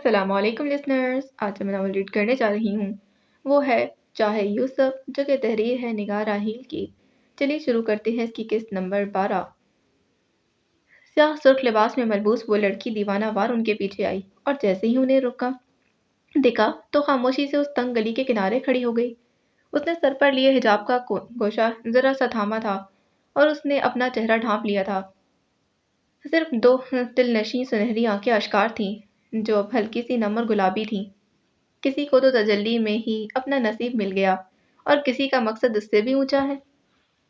السلام علیکم لسنرز، آج جو میں ناول ریڈ کرنے جا رہی ہوں وہ ہے چاہے یوسف، جو کہ تحریر ہے نگار راحیل کی۔ چلیے شروع کرتے ہیں اس کی قسط نمبر 12۔ سیاہ سرخ لباس میں ملبوس وہ لڑکی دیوانہ وار ان کے پیچھے آئی اور جیسے ہی انہیں دیکھا تو خاموشی سے اس تنگ گلی کے کنارے کھڑی ہو گئی۔ اس نے سر پر لیے حجاب کا گوشہ ذرا سا تھاما تھا اور اس نے اپنا چہرہ ڈھانپ لیا تھا۔ صرف دو دل نشیں سنہری آنکھیں اشکار تھیں جو اب ہلکی سی نم اور گلابی تھیں۔ کسی کو تو تجلی میں ہی اپنا نصیب مل گیا اور کسی کا مقصد اس سے بھی اونچا ہے۔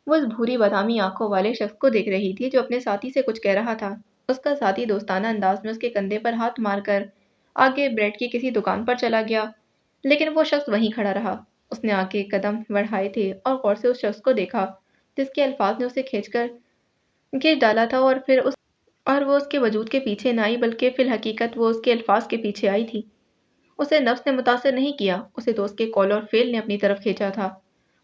وہ اس بھوری بادامی آنکھوں والے شخص کو دیکھ رہی تھی جو اپنے ساتھی سے کچھ کہہ رہا تھا۔ اس کا ساتھی دوستانہ انداز میں اس کے کندھے پر ہاتھ مار کر آگے بریڈ کی کسی دکان پر چلا گیا، لیکن وہ شخص وہیں کھڑا رہا۔ اس نے آگے قدم بڑھائے تھے اور غور سے اس شخص کو دیکھا جس کے الفاظ نے اسے کھینچ ڈالا تھا اور وہ اس کے وجود کے پیچھے نہ آئی بلکہ فی الحقیقت وہ اس کے الفاظ کے پیچھے آئی تھی۔ اسے نفس نے متاثر نہیں کیا، اسے دوست کے قول اور فعل نے اپنی طرف کھینچا تھا۔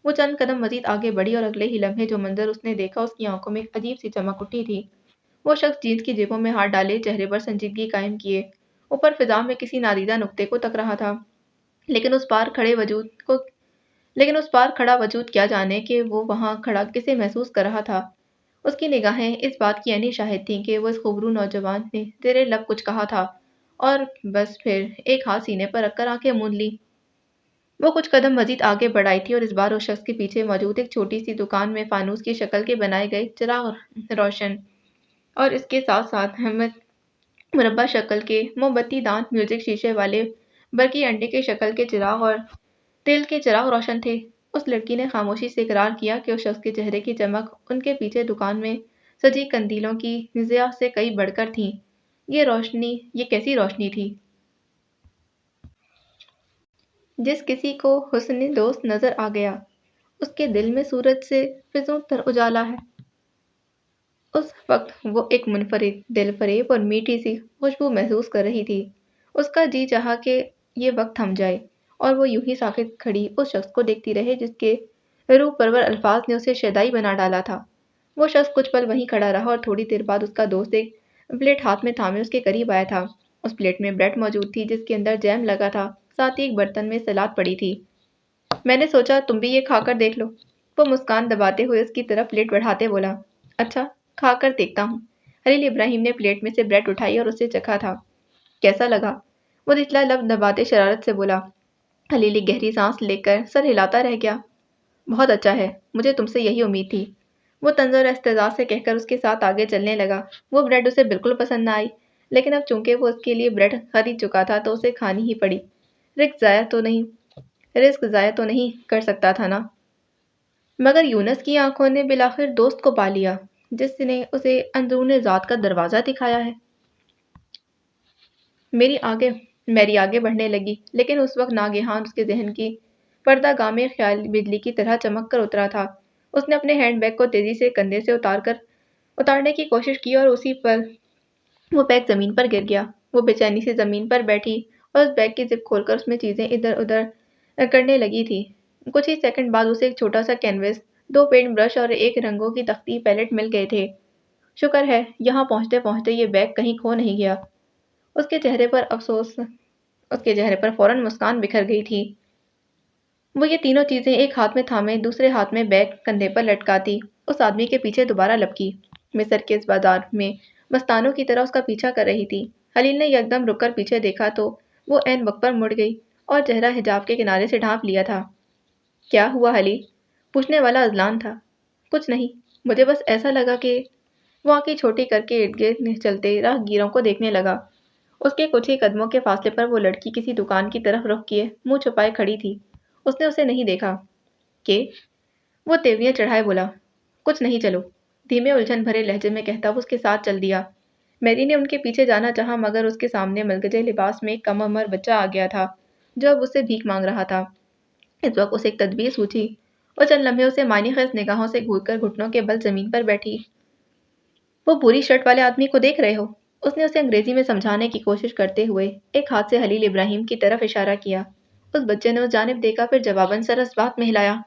وہ چند قدم مزید آگے بڑھی اور اگلے ہی لمحے جو منظر اس نے دیکھا اس کی آنکھوں میں ایک عجیب سی چمک اٹھی تھی۔ وہ شخص جینس کی جیبوں میں ہاتھ ڈالے چہرے پر سنجیدگی قائم کیے اوپر فضا میں کسی نادیدہ نقطے کو تک رہا تھا، لیکن اس پار کھڑا وجود کیا جانے کہ وہ وہاں کھڑا کسے محسوس کر رہا تھا۔ اس کی نگاہیں اس بات کی عینی شاہد تھیں کہ وہ اس خوبرو نوجوان نے زیر لب کچھ کہا تھا اور بس پھر ایک ہاتھ سینے پر رکھ کر آنکھیں موند لی۔ وہ کچھ قدم مزید آگے بڑھائی تھی اور اس بار اس شخص کے پیچھے موجود ایک چھوٹی سی دکان میں فانوس کی شکل کے بنائے گئے چراغ روشن اور اس کے ساتھ ساتھ مربع شکل کے موم بتی دان میوزک شیشے والے برقی انڈے کے شکل کے چراغ اور تیل کے چراغ روشن تھے۔ اس لڑکی نے خاموشی سے اقرار کیا کہ اس شخص کے چہرے کی چمک ان کے پیچھے دکان میں سجی قندیلوں کی ضیاء سے کئی بڑھ کر تھی۔ یہ کیسی روشنی تھی؟ جس کسی کو حسن دوست نظر آ گیا اس کے دل میں سورج سے فزوں تر اجالا ہے۔ اس وقت وہ ایک منفرد دل فریب اور میٹھی سی خوشبو محسوس کر رہی تھی۔ اس کا جی چاہا کہ یہ وقت تھم جائے اور وہ یوں ہی ساکت کھڑی اس شخص کو دیکھتی رہے جس کے روح پرور الفاظ نے اسے شیدائی بنا ڈالا تھا۔ وہ شخص کچھ پل وہیں کھڑا رہا اور تھوڑی دیر بعد اس کا دوست ایک پلیٹ ہاتھ میں تھامے اس کے قریب آیا تھا۔ اس پلیٹ میں بریڈ موجود تھی جس کے اندر جیم لگا تھا، ساتھ ہی ایک برتن میں سلاد پڑی تھی۔ میں نے سوچا تم بھی یہ کھا کر دیکھ لو، وہ مسکان دباتے ہوئے اس کی طرف پلیٹ بڑھاتے بولا۔ اچھا، کھا کر دیکھتا ہوں۔ خلیل ابراہیم نے پلیٹ میں سے بریڈ اٹھائی اور اسے چکھا تھا۔ کیسا لگا؟ وہ نچلا لب دباتے شرارت سے بولا۔ خلیل ایک گہری سانس لے کر سر ہلاتا رہ گیا۔ بہت اچھا ہے، مجھے تم سے یہی امید تھی، وہ طنز اور استہزاء سے کہہ کر اس کے ساتھ آگے چلنے لگا۔ وہ بریڈ اسے بالکل پسند نہ آئی، لیکن اب چونکہ وہ اس کے لیے بریڈ خرید چکا تھا تو اسے کھانی ہی پڑی۔ رزق ضائع تو نہیں کر سکتا تھا نا۔ مگر یونس کی آنکھوں نے بالآخر دوست کو پا لیا جس نے اسے اندرون ذات کا دروازہ دکھایا ہے۔ میری آگے بڑھنے لگی، لیکن اس وقت ناگہان اس کے ذہن کی پردہ گاہ میں خیال بجلی کی طرح چمک کر اترا تھا۔ اس نے اپنے ہینڈ بیگ کو تیزی سے کندھے سے اتارنے کی کوشش کی اور اسی پل وہ بیگ زمین پر گر گیا۔ وہ بے چینی سے زمین پر بیٹھی اور اس بیگ کی زپ کھول کر اس میں چیزیں ادھر ادھر کرنے لگی تھی۔ کچھ ہی سیکنڈ بعد اسے ایک چھوٹا سا کینوس، 2 پینٹ برش اور ایک رنگوں کی تختی پیلٹ مل گئے تھے۔ شکر ہے یہاں پہنچتے پہنچتے یہ بیگ کہیں کھو نہیں گیا۔ اس کے چہرے پر فوراً مسکان بکھر گئی تھی۔ وہ یہ تینوں چیزیں ایک ہاتھ میں تھامے دوسرے ہاتھ میں بیگ کندھے پر لٹکاتی اس آدمی کے پیچھے دوبارہ لپکی۔ مصر کے اس بازار میں مستانوں کی طرح اس کا پیچھا کر رہی تھی۔ خلیل نے یکدم رک کر پیچھے دیکھا تو وہ عین وقت پر مڑ گئی اور چہرہ حجاب کے کنارے سے ڈھانپ لیا تھا۔ کیا ہوا خلیل؟ پوچھنے والا اذلان تھا۔ کچھ نہیں، مجھے بس ایسا لگا کہ وہ آنکھیں چھوٹی کر کے ارد گرد چلتے راہ گیروں کو دیکھنے لگا۔ اس کے کچھ ہی قدموں کے فاصلے پر وہ لڑکی کسی دکان کی طرف رخ کیے منہ چھپائے کھڑی تھی۔ اس نے اسے نہیں دیکھا کہ وہ تیوریاں چڑھائے بولا، کچھ نہیں چلو، دھیمے الجھن بھرے لہجے میں کہتا وہ اس کے ساتھ چل دیا۔ میری نے ان کے پیچھے جانا چاہا مگر اس کے سامنے ملگجے لباس میں ایک کم عمر بچہ آ گیا تھا جو اب اس سے بھیک مانگ رہا تھا۔ اس وقت اسے ایک تدبیر سوچی اور چند لمحے اسے معنی خیز نگاہوں سے گھور کر گھٹنوں کے بل زمین پر بیٹھی۔ وہ بھوری شرٹ والے آدمی کو دیکھ رہے ہو؟ اس نے اسے انگریزی میں سمجھانے کی کوشش کرتے ہوئے ایک ہاتھ سے خلیل ابراہیم کی طرف اشارہ کیا۔ اس بچے نے اس جانب دیکھا پھر جواباً سر اس بات میں ہلایا۔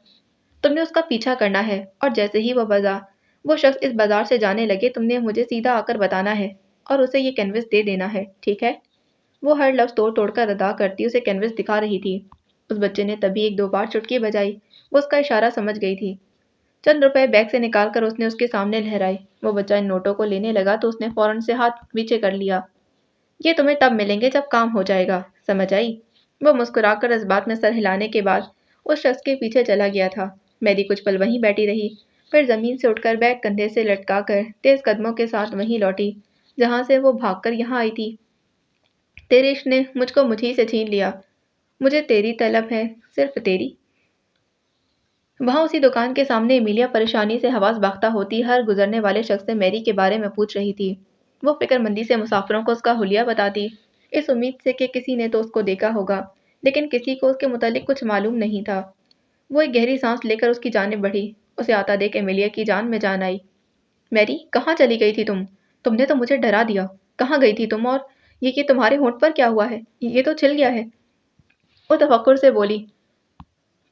تم نے اس کا پیچھا کرنا ہے اور جیسے ہی وہ شخص اس بازار سے جانے لگے تم نے مجھے سیدھا آ کر بتانا ہے اور اسے یہ کینوس دے دینا ہے، ٹھیک ہے؟ وہ ہر لفظ توڑ توڑ کر ادا کرتی اسے کینوس دکھا رہی تھی۔ اس بچے نے تبھی ایک دو بار چٹکی بجائی۔ وہ اس کا اشارہ سمجھ گئی تھی۔ چند روپے بیگ سے نکال کر اس نے اس کے سامنے لہرائے۔ وہ بچہ ان نوٹوں کو لینے لگا تو اس نے فوراً سے ہاتھ پیچھے کر لیا۔ یہ تمہیں تب ملیں گے جب کام ہو جائے گا، سمجھ آئی؟ وہ مسکرا کر اس بات میں سر ہلانے کے بعد اس شخص کے پیچھے چلا گیا تھا۔ میری کچھ پل وہیں بیٹھی رہی، پھر زمین سے اٹھ کر بیگ کندھے سے لٹکا کر تیز قدموں کے ساتھ وہیں لوٹی جہاں سے وہ بھاگ کر یہاں آئی تھی۔ تیرے عشق نے مجھ کو مجھی سے چھین لیا، مجھے تیری طلب ہے، صرف تیری۔ وہاں اسی دکان کے سامنے ایمیلیا پریشانی سے حواس باختہ ہوتی ہر گزرنے والے شخص سے میری کے بارے میں پوچھ رہی تھی۔ وہ فکر مندی سے مسافروں کو اس کا حلیہ بتاتی، اس امید سے کہ کسی نے تو اس کو دیکھا ہوگا، لیکن کسی کو اس کے متعلق کچھ معلوم نہیں تھا۔ وہ ایک گہری سانس لے کر اس کی جانب بڑھی۔ اسے آتا دیکھ ایمیلیا کی جان میں جان آئی۔ میری، کہاں چلی گئی تھی تم؟ تم نے تو مجھے ڈرا دیا۔ کہاں گئی تھی تم؟ اور یہ تمہارے ہونٹ پر کیا ہوا ہے؟ یہ تو چھل گیا ہے۔ وہ تفکر سے بولی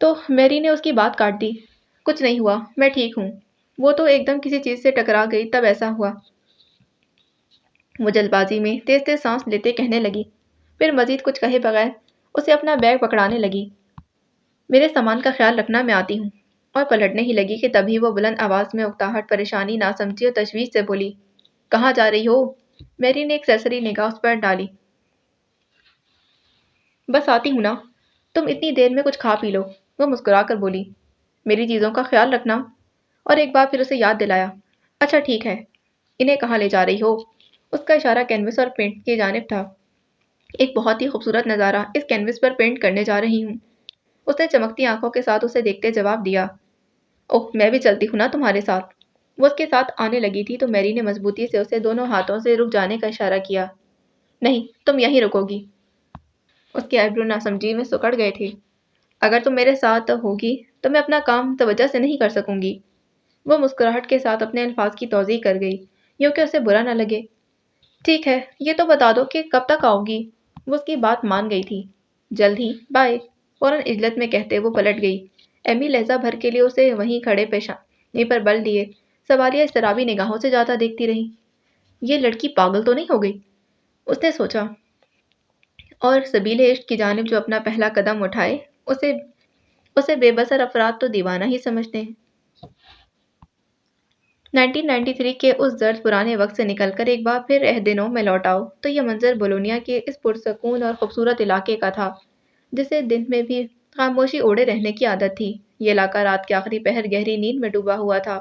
تو میری نے اس کی بات کاٹ دی۔ کچھ نہیں ہوا، میں ٹھیک ہوں۔ وہ تو ایک دم کسی چیز سے ٹکرا گئی تب ایسا ہوا۔ وہ جلد بازی میں تیز تیز سانس لیتے کہنے لگی، پھر مزید کچھ کہے بغیر اسے اپنا بیگ پکڑانے لگی۔ میرے سامان کا خیال رکھنا، میں آتی ہوں۔ اور پلٹنے ہی لگی کہ تبھی وہ بلند آواز میں اکتاہٹ، پریشانی، ناسمجھی اور تشویش سے بولی، کہاں جا رہی ہو؟ میری نے ایک سرسری نگاہ اس پر ڈالی۔ بس آتی ہوں نا، تم اتنی دیر میں کچھ کھا پی لو۔ وہ مسکرا کر بولی، میری چیزوں کا خیال رکھنا۔ اور ایک بار پھر اسے یاد دلایا، اچھا ٹھیک ہے، انہیں کہاں لے جا رہی ہو؟ اس کا اشارہ کینوس اور پینٹ کی جانب تھا۔ ایک بہت ہی خوبصورت نظارہ اس کینوس پر پینٹ کرنے جا رہی ہوں۔ اس نے چمکتی آنکھوں کے ساتھ اسے دیکھتے جواب دیا، اوہ میں بھی چلتی ہوں نا تمہارے ساتھ۔ وہ اس کے ساتھ آنے لگی تھی تو میری نے مضبوطی سے اسے دونوں ہاتھوں سے رک جانے کا اشارہ کیا۔ نہیں، تم یہیں رکو گی۔ اس کے ایبرو ناسمجھی میں سکڑ گئے تھے۔ اگر تم میرے ساتھ ہوگی تو میں اپنا کام توجہ سے نہیں کر سکوں گی۔ وہ مسکراہٹ کے ساتھ اپنے الفاظ کی توضیح کر گئی، یوں کہ اسے برا نہ لگے۔ ٹھیک ہے، یہ تو بتا دو کہ کب تک آؤ گی؟ وہ اس کی بات مان گئی تھی۔ جلد ہی، بائے، فوراً عجلت میں کہتے وہ پلٹ گئی۔ ایمی لہجہ بھر کے لیے اسے وہیں کھڑے پیشانی پر بل دیے سوالیہ اضطرابی نگاہوں سے جاتا دیکھتی رہی۔ یہ لڑکی پاگل تو نہیں ہو گئی؟ اس نے سوچا، اور سبیل عشق کی جانب جو اپنا پہلا قدم اٹھائے اسے بے بصر افراد تو دیوانہ ہی سمجھتے ہیں۔ 1993 کے اس زرد پرانے وقت سے نکل کر ایک بار پھر عہد نو میں لوٹ آؤ تو یہ منظر بولونیا کے اس پرسکون اور خوبصورت علاقے کا تھا جسے دن میں بھی خاموشی اوڑے رہنے کی عادت تھی۔ یہ علاقہ رات کے آخری پہر گہری نیند میں ڈوبا ہوا تھا۔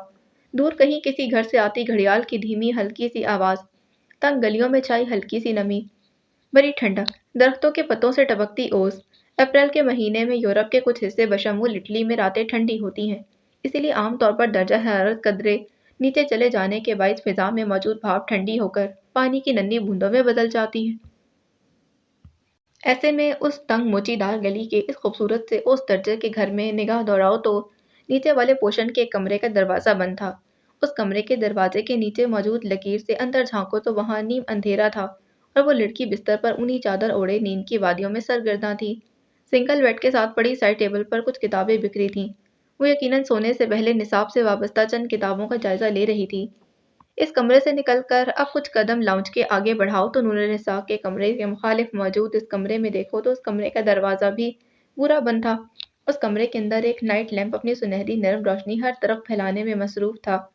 دور کہیں کسی گھر سے آتی گھڑیال کی دھیمی ہلکی سی آواز، تنگ گلیوں میں چھائی ہلکی سی نمی، بڑی ٹھنڈک، درختوں کے پتوں سے ٹپکتی اوس۔ اپریل کے مہینے میں یورپ کے کچھ حصے بشمول اٹلی میں راتیں ٹھنڈی ہوتی ہیں، اسی لیے عام طور پر درجہ حرارت قدرے نیچے چلے جانے کے باعث فضا میں موجود بھاپ ٹھنڈی ہو کر پانی کی ننھی بوندوں میں بدل جاتی ہے۔ ایسے میں اس تنگ موچی دار گلی کے اس خوبصورت سے اوس درجے کے گھر میں نگاہ دوڑاؤ تو نیچے والے پوشن کے ایک کمرے کا دروازہ بند تھا۔ اس کمرے کے دروازے کے نیچے موجود لکیر سے اندر جھانکو تو وہاں نیم اندھیرا تھا اور وہ لڑکی بستر پر اونی چادر اوڑھے نیند کی وادیوں میں سرگرداں تھی۔ سنگل بیڈ کے ساتھ پڑی سائڈ ٹیبل پر کچھ کتابیں بکھری تھیں۔ وہ یقیناً سونے سے پہلے نصاب سے وابستہ چند کتابوں کا جائزہ لے رہی تھی۔ اس کمرے سے نکل کر اب کچھ قدم لاؤنج کے آگے بڑھاؤ تو نور نساء کے کمرے کے مخالف موجود اس کمرے میں دیکھو تو اس کمرے کا دروازہ بھی پورا بند تھا۔ اس کمرے کے اندر ایک نائٹ لیمپ اپنی سنہری نرم روشنی ہر طرف پھیلانے میں مصروف تھا۔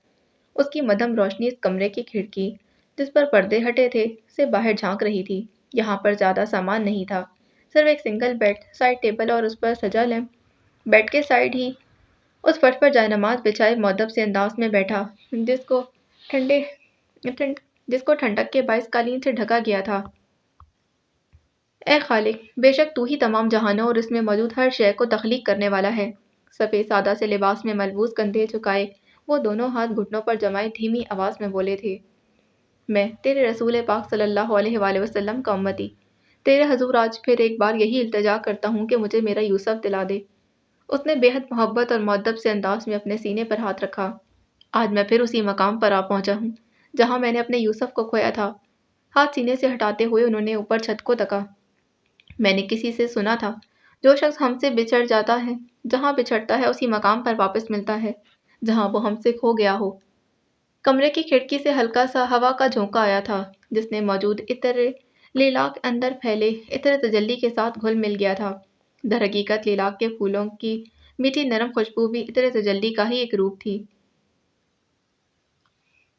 اس کی مدھم روشنی اس کمرے کی کھڑکی جس پر پردے ہٹے تھے سے باہر جھانک رہی تھی۔ یہاں پر زیادہ سامان نہیں تھا، صرف ایک سنگل بیڈ، سائڈ ٹیبل اور اس پر سجا لیمپ۔ بیڈ کے سائڈ ہی اس فرش پر جائے نماز بچھائے مؤدب سے انداز میں بیٹھا جس کو ٹھنڈک کے باعث قالین سے ڈھکا گیا تھا۔ اے خالق، بے شک تو ہی تمام جہانوں اور اس میں موجود ہر شے کو تخلیق کرنے والا ہے۔ سفید سادہ سے لباس میں ملبوس کندھے جھکائے وہ دونوں ہاتھ گھٹنوں پر جمائے دھیمی آواز میں بولے تھے، میں تیرے رسول پاک صلی اللہ علیہ وآلہ وسلم کا امتی تیرے حضور آج پھر ایک بار یہی التجا کرتا ہوں کہ مجھے میرا یوسف دلا دے۔ اس نے بے حد محبت اور مؤدب سے انداز میں اپنے سینے پر ہاتھ رکھا۔ آج میں پھر اسی مقام پر آ پہنچا ہوں جہاں میں نے اپنے یوسف کو کھویا تھا۔ ہاتھ سینے سے ہٹاتے ہوئے انہوں نے اوپر چھت کو تکا۔ میں نے کسی سے سنا تھا، جو شخص ہم سے بچھڑ جاتا ہے جہاں بچھڑتا ہے اسی مقام پر واپس ملتا ہے جہاں وہ ہم سے کھو گیا ہو۔ کمرے کی کھڑکی سے ہلکا سا ہوا کا جھونکا آیا تھا جس نے موجود عطر لیلاک اندر پھیلے عطر تجلی کے ساتھ گھل مل گیا تھا۔ در حقیقت لیلاک کے پھولوں کی میٹھی نرم خوشبو بھی عطر تجلی کا ہی ایک روپ تھی۔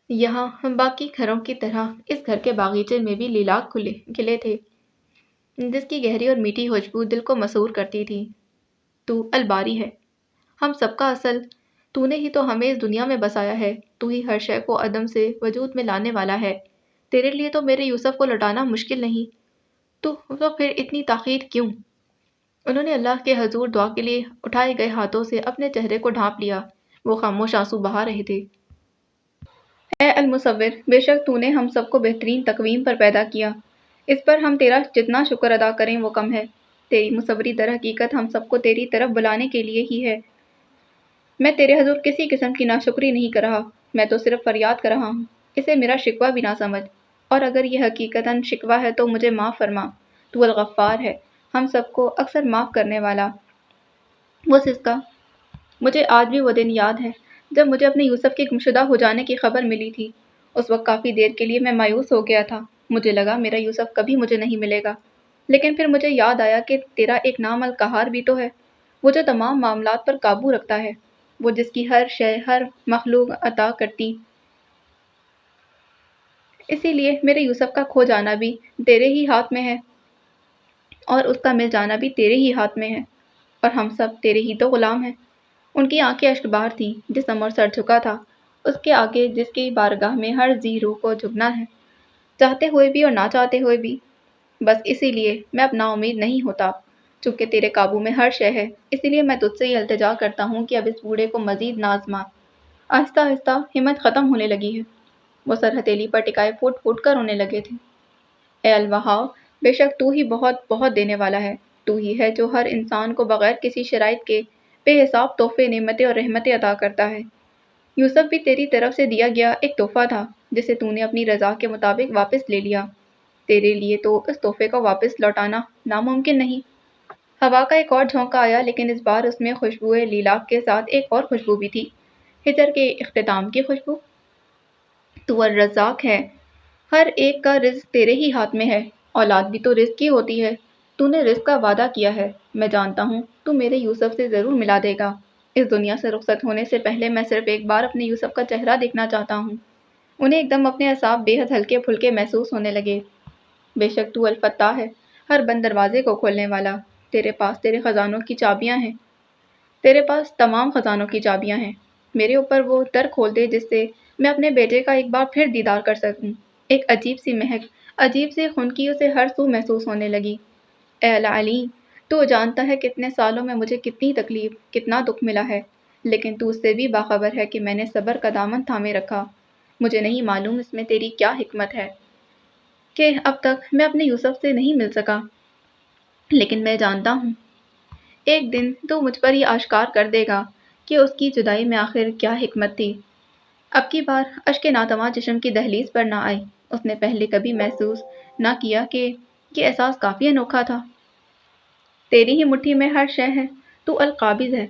یہاں باقی گھروں کی طرح اس گھر کے باغیچے میں بھی لیلاک کھلے تھے، جس کی گہری اور میٹھی خوشبو دل کو مسحور کرتی تھی۔ تو الباری ہے، ہم سب کا اصل، تو نے ہی تو ہمیں اس دنیا میں بسایا ہے، تو ہی ہر شے کو عدم سے وجود میں لانے والا ہے۔ تیرے لیے تو میرے یوسف کو لوٹانا مشکل نہیں، تو پھر اتنی تاخیر کیوں؟ انہوں نے اللہ کے حضور دعا کے لیے اٹھائے گئے ہاتھوں سے اپنے چہرے کو ڈھانپ لیا، وہ خاموش آنسو بہا رہے تھے۔ اے المصور، بے شک تو نے ہم سب کو بہترین تقویم پر پیدا کیا، اس پر ہم تیرا جتنا شکر ادا کریں وہ کم ہے۔ تیری مصوری در حقیقت ہم سب کو تیری طرف بلانے کے لیے ہی ہے۔ میں تیرے حضور کسی قسم کی ناشکری نہیں کر رہا، میں تو صرف فریاد کر رہا ہوں، اسے میرا شکوہ بھی نہ سمجھ، اور اگر یہ حقیقتاً شکوہ ہے تو مجھے معاف فرما، تو الغفار ہے، ہم سب کو اکثر معاف کرنے والا۔ وہ سسکا، مجھے آج بھی وہ دن یاد ہے جب مجھے اپنے یوسف کے گمشدہ ہو جانے کی خبر ملی تھی۔ اس وقت کافی دیر کے لیے میں مایوس ہو گیا تھا، مجھے لگا میرا یوسف کبھی مجھے نہیں ملے گا، لیکن پھر مجھے یاد آیا کہ تیرا ایک نام القہار بھی تو ہے، وہ جو تمام معاملات پر قابو رکھتا ہے، وہ جس کی ہر شے ہر مخلوق عطا کرتی۔ اسی لیے میرے یوسف کا کھو جانا بھی تیرے ہی ہاتھ میں ہے، اور اس کا مل جانا بھی تیرے ہی ہاتھ میں ہے، اور ہم سب تیرے ہی تو غلام ہیں۔ ان کی آنکھیں اشکبار تھیں، جسم اور سر جھکا تھا، اس کے آگے جس کی بارگاہ میں ہر ذی روح کو جھکنا ہے، چاہتے ہوئے بھی اور نہ چاہتے ہوئے بھی۔ بس اسی لیے میں اب نا امید نہیں ہوتا، چونکہ تیرے قابو میں ہر شے ہے، اسی لیے میں تجھ سے یہ التجا کرتا ہوں کہ اب اس بوڑھے کو مزید نہ آزما۔ آہستہ آہستہ ہمت ختم ہونے لگی ہے، وہ سر ہتھیلی پر ٹکائے پھوٹ پھوٹ کر رونے لگے تھے۔ اے الوہاب، بے شک تو ہی بہت بہت دینے والا ہے، تو ہی ہے جو ہر انسان کو بغیر کسی شرائط کے بے حساب تحفے نعمتیں اور رحمتیں عطا کرتا ہے۔ یوسف بھی تیری طرف سے دیا گیا ایک تحفہ تھا، جسے تو نے اپنی رضا کے مطابق واپس لے لیا۔ تیرے لیے تو اس تحفے کو واپس لوٹانا ناممکن نہیں۔ ہوا کا ایک اور جھونکا آیا، لیکن اس بار اس میں خوشبوئے لیلاک کے ساتھ ایک اور خوشبو بھی تھی، ہجر کے اختتام کی خوشبو۔ تو الرزاق ہے، ہر ایک کا رزق تیرے ہی ہاتھ میں ہے، اولاد بھی تو رزق کی ہوتی ہے، تو نے رزق کا وعدہ کیا ہے، میں جانتا ہوں تو میرے یوسف سے ضرور ملا دے گا۔ اس دنیا سے رخصت ہونے سے پہلے میں صرف ایک بار اپنے یوسف کا چہرہ دیکھنا چاہتا ہوں۔ انہیں ایک دم اپنے اعصاب بے حد ہلکے پھلکے محسوس ہونے لگے۔ بے شک تو الفتاح ہے، ہر بند دروازے کو کھولنے والا، تیرے پاس تیرے خزانوں کی چابیاں ہیں، تیرے پاس تمام خزانوں کی چابیاں ہیں، میرے اوپر وہ در کھول دے جس سے میں اپنے بیٹے کا ایک بار پھر دیدار کر سکوں۔ ایک عجیب سی مہک، عجیب سی خنکی اسے ہر سو محسوس ہونے لگی۔ اے العلی، تو جانتا ہے کتنے سالوں میں مجھے کتنی تکلیف، کتنا دکھ ملا ہے، لیکن تو اس سے بھی باخبر ہے کہ میں نے صبر کا دامن تھامے رکھا۔ مجھے نہیں معلوم اس میں تیری کیا حکمت ہے کہ اب تک میں اپنے یوسف سے نہیں مل سکا، لیکن میں جانتا ہوں ایک دن تو مجھ پر یہ آشکار کر دے گا کہ اس کی جدائی میں آخر کیا حکمت تھی۔ اب کی بار اشک ناتواں چشم کی دہلیز پر نہ آئی، اس نے پہلے کبھی محسوس نہ کیا کہ یہ احساس کافی انوکھا تھا۔ تیری ہی مٹھی میں ہر شے ہے، تو القابض ہے،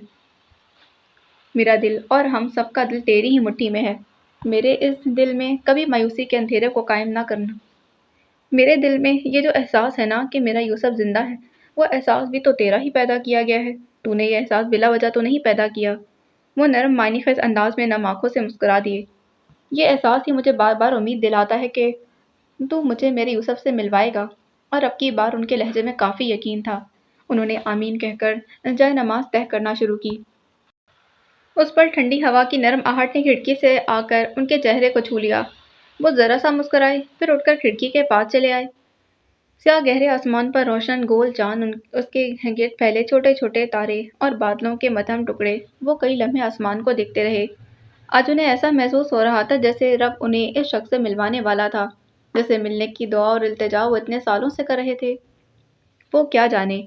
میرا دل اور ہم سب کا دل تیری ہی مٹھی میں ہے۔ میرے اس دل میں کبھی مایوسی کے اندھیرے کو قائم نہ کرنا۔ میرے دل میں یہ جو احساس ہے نا کہ میرا یوسف زندہ ہے، وہ احساس بھی تو تیرا ہی پیدا کیا گیا ہے، تو نے یہ احساس بلا وجہ تو نہیں پیدا کیا۔ وہ نرم معنی خیز انداز میں نم آنکھوں سے مسکرا دیے۔ یہ احساس ہی مجھے بار بار امید دلاتا ہے کہ تو مجھے میرے یوسف سے ملوائے گا، اور اب کی بار ان کے لہجے میں کافی یقین تھا۔ انہوں نے آمین کہہ کر جائے نماز طے کرنا شروع کی۔ اس پر ٹھنڈی ہوا کی نرم آہٹ نے کھڑکی سے آ کر ان کے چہرے کو چھو لیا۔ وہ ذرا سا مسکرائے، پھر اٹھ کر کھڑکی کے پاس چلے آئے۔ سیاہ گہرے آسمان پر روشن گول چاند، اس کے گرد پھیلے چھوٹے چھوٹے تارے اور بادلوں کے مدھم ٹکڑے، وہ کئی لمحے آسمان کو دیکھتے رہے۔ آج انہیں ایسا محسوس ہو رہا تھا جیسے رب انہیں اس شخص سے ملوانے والا تھا، جسے ملنے کی دعا اور التجا وہ اتنے سالوں سے کر رہے تھے۔ وہ کیا جانے،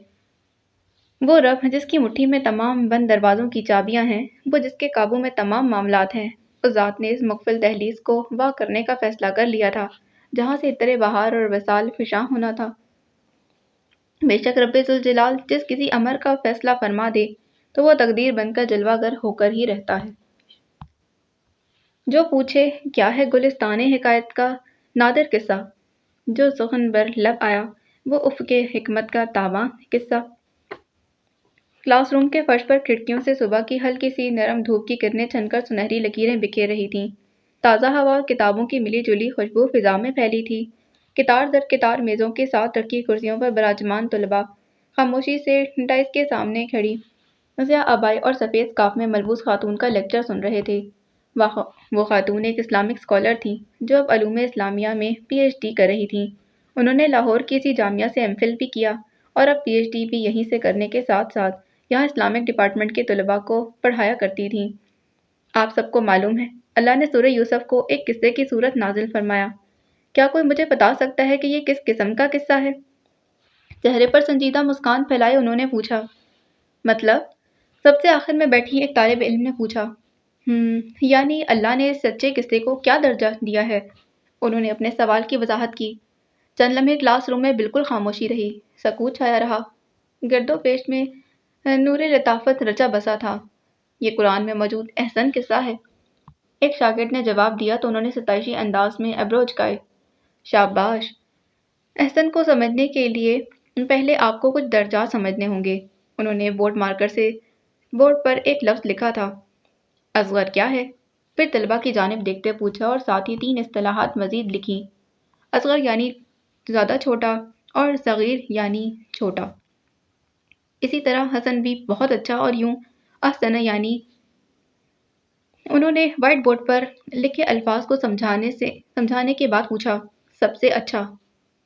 وہ رب جس کی مٹھی میں تمام بند دروازوں کی چابیاں ہیں، وہ جس کے قابو میں تمام معاملات ہیں، اس ذات نے اس مقفل دہلیز کو وا کرنے کا فیصلہ کر لیا تھا جہاں سے عطر بہار اور وصال فشاں ہونا تھا۔ بے شک رب ذوالجلال جس کسی امر کا فیصلہ فرما دے تو وہ تقدیر بن کر جلوہ گر ہو کر ہی رہتا ہے۔ جو پوچھے کیا ہے گلستان حکایت کا نادر قصہ، جو سخن بر لب آیا وہ افق حکمت کا تاباں قصہ۔ کلاس روم کے فرش پر کھڑکیوں سے صبح کی ہلکی سی نرم دھوپ کی کرنیں چھن کر سنہری لکیریں بکھیر رہی تھیں۔ تازہ ہوا اور کتابوں کی ملی جلی خوشبو فضا میں پھیلی تھی۔ قطار در قطار میزوں کے ساتھ رکھی کرسیوں پر براجمان طلباء خاموشی سے ڈائس کے سامنے کھڑی سیاہ عبائی اور سفید اسکارف میں ملبوس خاتون کا لیکچر سن رہے تھے۔ وہ خاتون ایک اسلامک اسکالر تھیں جو اب علوم اسلامیہ میں پی ایچ ڈی کر رہی تھیں۔ انہوں نے لاہور کی اسی جامعہ سے ایم فل بھی کیا اور اب پی ایچ ڈی بھی یہیں سے کرنے کے ساتھ ساتھ یہاں اسلامک ڈپارٹمنٹ کے طلباء کو پڑھایا کرتی تھیں۔ آپ سب کو معلوم ہے اللہ نے سورہ یوسف کو ایک قصے کی صورت نازل فرمایا۔ کیا کوئی مجھے بتا سکتا ہے کہ یہ کس قسم کا قصہ ہے؟ چہرے پر سنجیدہ مسکان پھیلائے انہوں نے پوچھا۔ مطلب؟ سب سے آخر میں بیٹھی ایک طالب علم نے پوچھا۔ یعنی اللہ نے اس سچے قصے کو کیا درجہ دیا ہے؟ انہوں نے اپنے سوال کی وضاحت کی۔ چند لمحے کلاس روم میں بالکل خاموشی رہی، سکوت چھایا رہا۔ گرد و پیش میں نور لطافت رچا بسا تھا۔ یہ قرآن میں موجود احسن قصہ ہے۔ ایک شاگرد نے جواب دیا تو انہوں نے ستائشی انداز میں ابرو اچکائے۔ شاباش! احسن کو سمجھنے کے لیے پہلے آپ کو کچھ درجات سمجھنے ہوں گے۔ انہوں نے بورڈ مارکر سے بورڈ پر ایک لفظ لکھا تھا۔ اصغر کیا ہے؟ پھر طلباء کی جانب دیکھتے پوچھا اور ساتھ ہی 3 اصطلاحات مزید لکھی۔ اصغر یعنی زیادہ چھوٹا اور صغیر یعنی چھوٹا۔ اسی طرح حسن بھی بہت اچھا اور یوں احسن یعنی۔ انہوں نے وائٹ بورڈ پر لکھے الفاظ کو سمجھانے کے بعد پوچھا، سب سے اچھا؟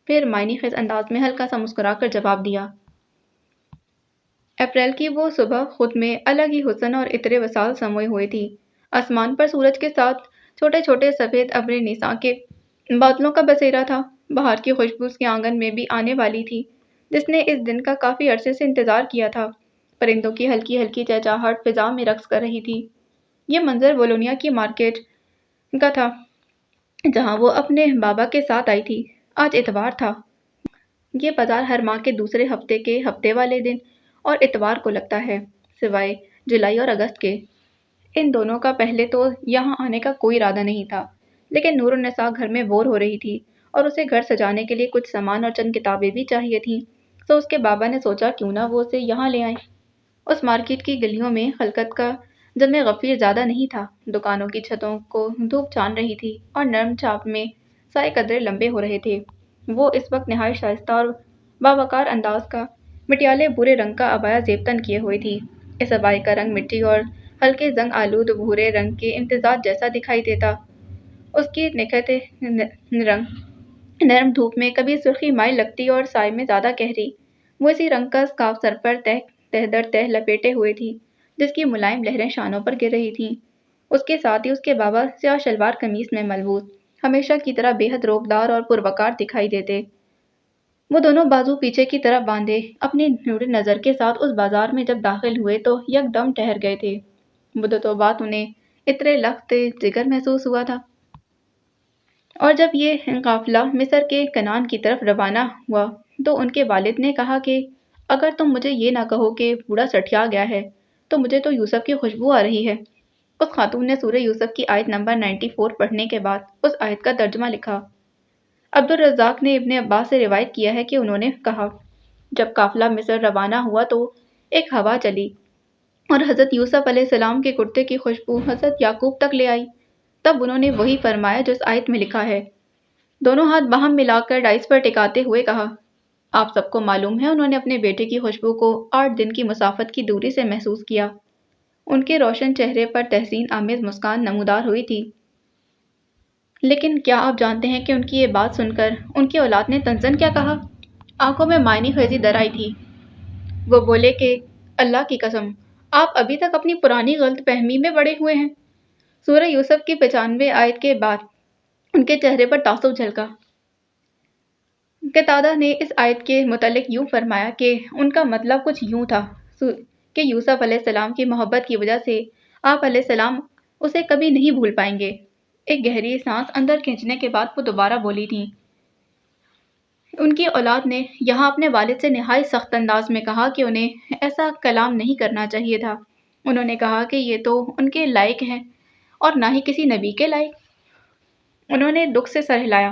پھر معنی خیز انداز میں ہلکا سا مسکرا کر جواب دیا۔ اپریل کی وہ صبح خود میں الگ ہی حسن اور عطر وصال سموئے ہوئے تھی۔ آسمان پر سورج کے ساتھ چھوٹے چھوٹے سفید ابر نساں کے بادلوں کا بسیرا تھا۔ بہار کی خوشبو اس کے آنگن میں بھی آنے والی تھی جس نے اس دن کا کافی عرصے سے انتظار کیا تھا۔ پرندوں کی ہلکی ہلکی چہچہاہٹ فضا میں رقص کر رہی تھی۔ یہ منظر بولونیا کی مارکیٹ کا تھا جہاں وہ اپنے بابا کے ساتھ آئی تھی۔ آج اتوار تھا۔ یہ بازار ہر ماہ کے دوسرے ہفتے کے ہفتے والے دن اور اتوار کو لگتا ہے، سوائے جولائی اور اگست کے۔ ان دونوں کا پہلے تو یہاں آنے کا کوئی ارادہ نہیں تھا، لیکن نور النساء گھر میں بور ہو رہی تھی اور اسے گھر سجانے کے لیے کچھ سامان اور چند کتابیں بھی چاہیے تھیں، تو اس کے بابا نے سوچا کیوں نہ وہ اسے یہاں لے آئیں۔ اس مارکیٹ کی گلیوں میں خلقت کا جمع غفیر زیادہ نہیں تھا۔ دکانوں کی چھتوں کو دھوپ چھان رہی تھی اور نرم چھاپ میں سائے قدرے لمبے ہو رہے تھے۔ وہ اس وقت نہایت شائستہ اور باوقار انداز کا مٹیالے بھورے رنگ کا عبایا زیب تن کیے ہوئی تھی۔ اس عبائی کا رنگ مٹی اور ہلکے زنگ آلود بھورے رنگ کے امتزاج جیسا دکھائی دیتا۔ اس کی نکھت رنگ نرم دھوپ میں کبھی سرخی مائل لگتی اور سائے میں زیادہ گہری۔ وہ اسی رنگ کا اسکارف سر پر تہ در تہ لپیٹے ہوئے تھی جس کی ملائم لہریں شانوں پر گر رہی تھیں۔ اس کے ساتھ ہی اس کے بابا سیاہ شلوار قمیص میں ملبوس ہمیشہ کی طرح بے حد روبدار اور پروقار دکھائی دیتے۔ وہ دونوں بازو پیچھے کی طرف باندھے اپنی نور نظر کے ساتھ اس بازار میں جب داخل ہوئے تو یک دم ٹھہر گئے تھے۔ مدتوں بعد انہیں عطر لخت جگر محسوس ہوا تھا۔ اور جب یہ قافلہ مصر کے کنعان کی طرف روانہ ہوا تو ان کے والد نے کہا کہ اگر تم مجھے یہ نہ کہو کہ بوڑھا سٹھیا گیا ہے تو مجھے تو یوسف کی خوشبو آ رہی ہے۔ اس خاتون نے سورہ یوسف کی آیت نمبر 94 پڑھنے کے بعد اس آیت کا ترجمہ لکھا۔ عبدالرزاق نے ابن عباس سے روایت کیا ہے کہ انہوں نے کہا، جب قافلہ مصر روانہ ہوا تو ایک ہوا چلی اور حضرت یوسف علیہ السلام کے کرتے کی خوشبو حضرت یعقوب تک لے آئی۔ تب انہوں نے وہی فرمایا جو اس آیت میں لکھا ہے۔ دونوں ہاتھ باہم ملا کر ڈائس پر ٹکاتے ہوئے کہا، آپ سب کو معلوم ہے انہوں نے اپنے بیٹے کی خوشبو کو 8 دن کی مسافت کی دوری سے محسوس کیا۔ ان کے روشن چہرے پر تحسین آمیز مسکان نمودار ہوئی تھی۔ لیکن کیا آپ جانتے ہیں کہ ان کی یہ بات سن کر ان کی اولاد نے تنزن کیا کہا؟ آنکھوں میں معنی خیزی در آئی تھی۔ وہ بولے کہ اللہ کی قسم آپ ابھی تک اپنی پرانی غلط فہمی میں پڑے ہوئے ہیں۔ سورہ یوسف کی 95 آیت کے بعد ان کے چہرے پر تعصب جھلکا۔ قتادہ نے اس آیت کے متعلق یوں فرمایا کہ ان کا مطلب کچھ یوں تھا کہ یوسف علیہ السلام کی محبت کی وجہ سے آپ علیہ السلام اسے کبھی نہیں بھول پائیں گے۔ ایک گہری سانس اندر کھینچنے کے بعد وہ دوبارہ بولی تھیں۔ ان کی اولاد نے یہاں اپنے والد سے نہایت سخت انداز میں کہا کہ انہیں ایسا کلام نہیں کرنا چاہیے تھا۔ انہوں نے کہا کہ یہ تو ان کے لائق ہیں اور نہ ہی کسی نبی کے لائق۔ انہوں نے دکھ سے سر ہلایا۔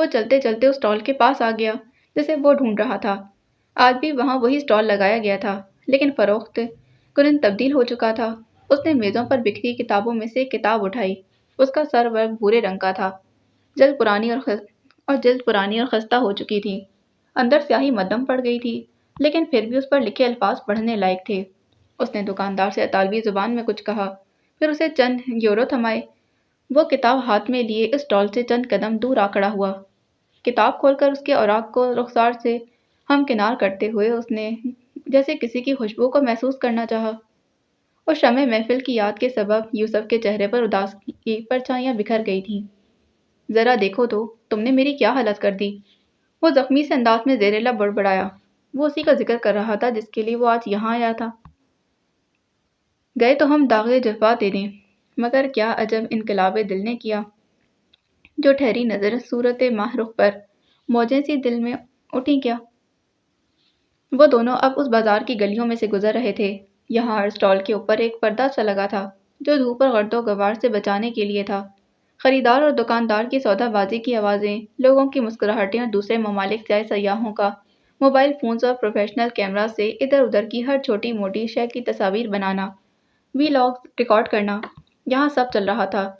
وہ چلتے چلتے اس اسٹال کے پاس آ گیا جسے وہ ڈھونڈ رہا تھا۔ آج بھی وہاں وہی اسٹال لگایا گیا تھا، لیکن فروخت کنند تبدیل ہو چکا تھا۔ اس نے میزوں پر بکھری کتابوں میں سے ایک کتاب اٹھائی۔ اس کا سر ورق بھورے رنگ کا تھا، جلد پرانی اور خستہ ہو چکی تھی۔ اندر سیاہی مدھم پڑ گئی تھی، لیکن پھر بھی اس پر لکھے الفاظ پڑھنے لائق تھے۔ اس نے دکاندار سے اطالوی زبان میں کچھ کہا، پھر اسے چند یورو تھمائے۔ وہ کتاب ہاتھ میں لیے اس اسٹال سے چند قدم دور آ کھڑا ہوا۔ کتاب کھول کر اس کے اوراق کو رخسار سے ہمکنار کرتے ہوئے اس نے جیسے کسی کی خوشبو کو محسوس کرنا چاہا۔ اس شمع محفل کی یاد کے سبب یوسف کے چہرے پر اداسی کی پرچھائیاں بکھر گئی تھیں۔ ذرا دیکھو تو، تم نے میری کیا حالت کر دی، وہ زخمی سے انداز میں زیر لب بڑبڑایا۔ وہ اسی کا ذکر کر رہا تھا جس کے لیے وہ آج یہاں آیا تھا۔ گئے تو ہم داغ جفا دے دیں، مگر کیا عجب انقلاب دل نے کیا، جو ٹھہری نظر صورت ماہ رخ پر موجیں سی دل میں اٹھی کیا۔ وہ دونوں اب اس بازار کی گلیوں میں سے گزر رہے تھے۔ یہاں ہر اسٹال کے اوپر ایک پردہ سا لگا تھا جو دھوپ اور گرد و غبار سے بچانے کے لیے تھا۔ خریدار اور دکاندار کی سودا بازی کی آوازیں، لوگوں کی مسکراہٹیں اور دوسرے ممالک سے آئے سیاحوں کا موبائل فونز اور پروفیشنل کیمرہ سے ادھر ادھر کی ہر چھوٹی موٹی شے کی تصاویر بنانا، وی لاگ ریکارڈ کرنا، یہاں سب چل رہا تھا۔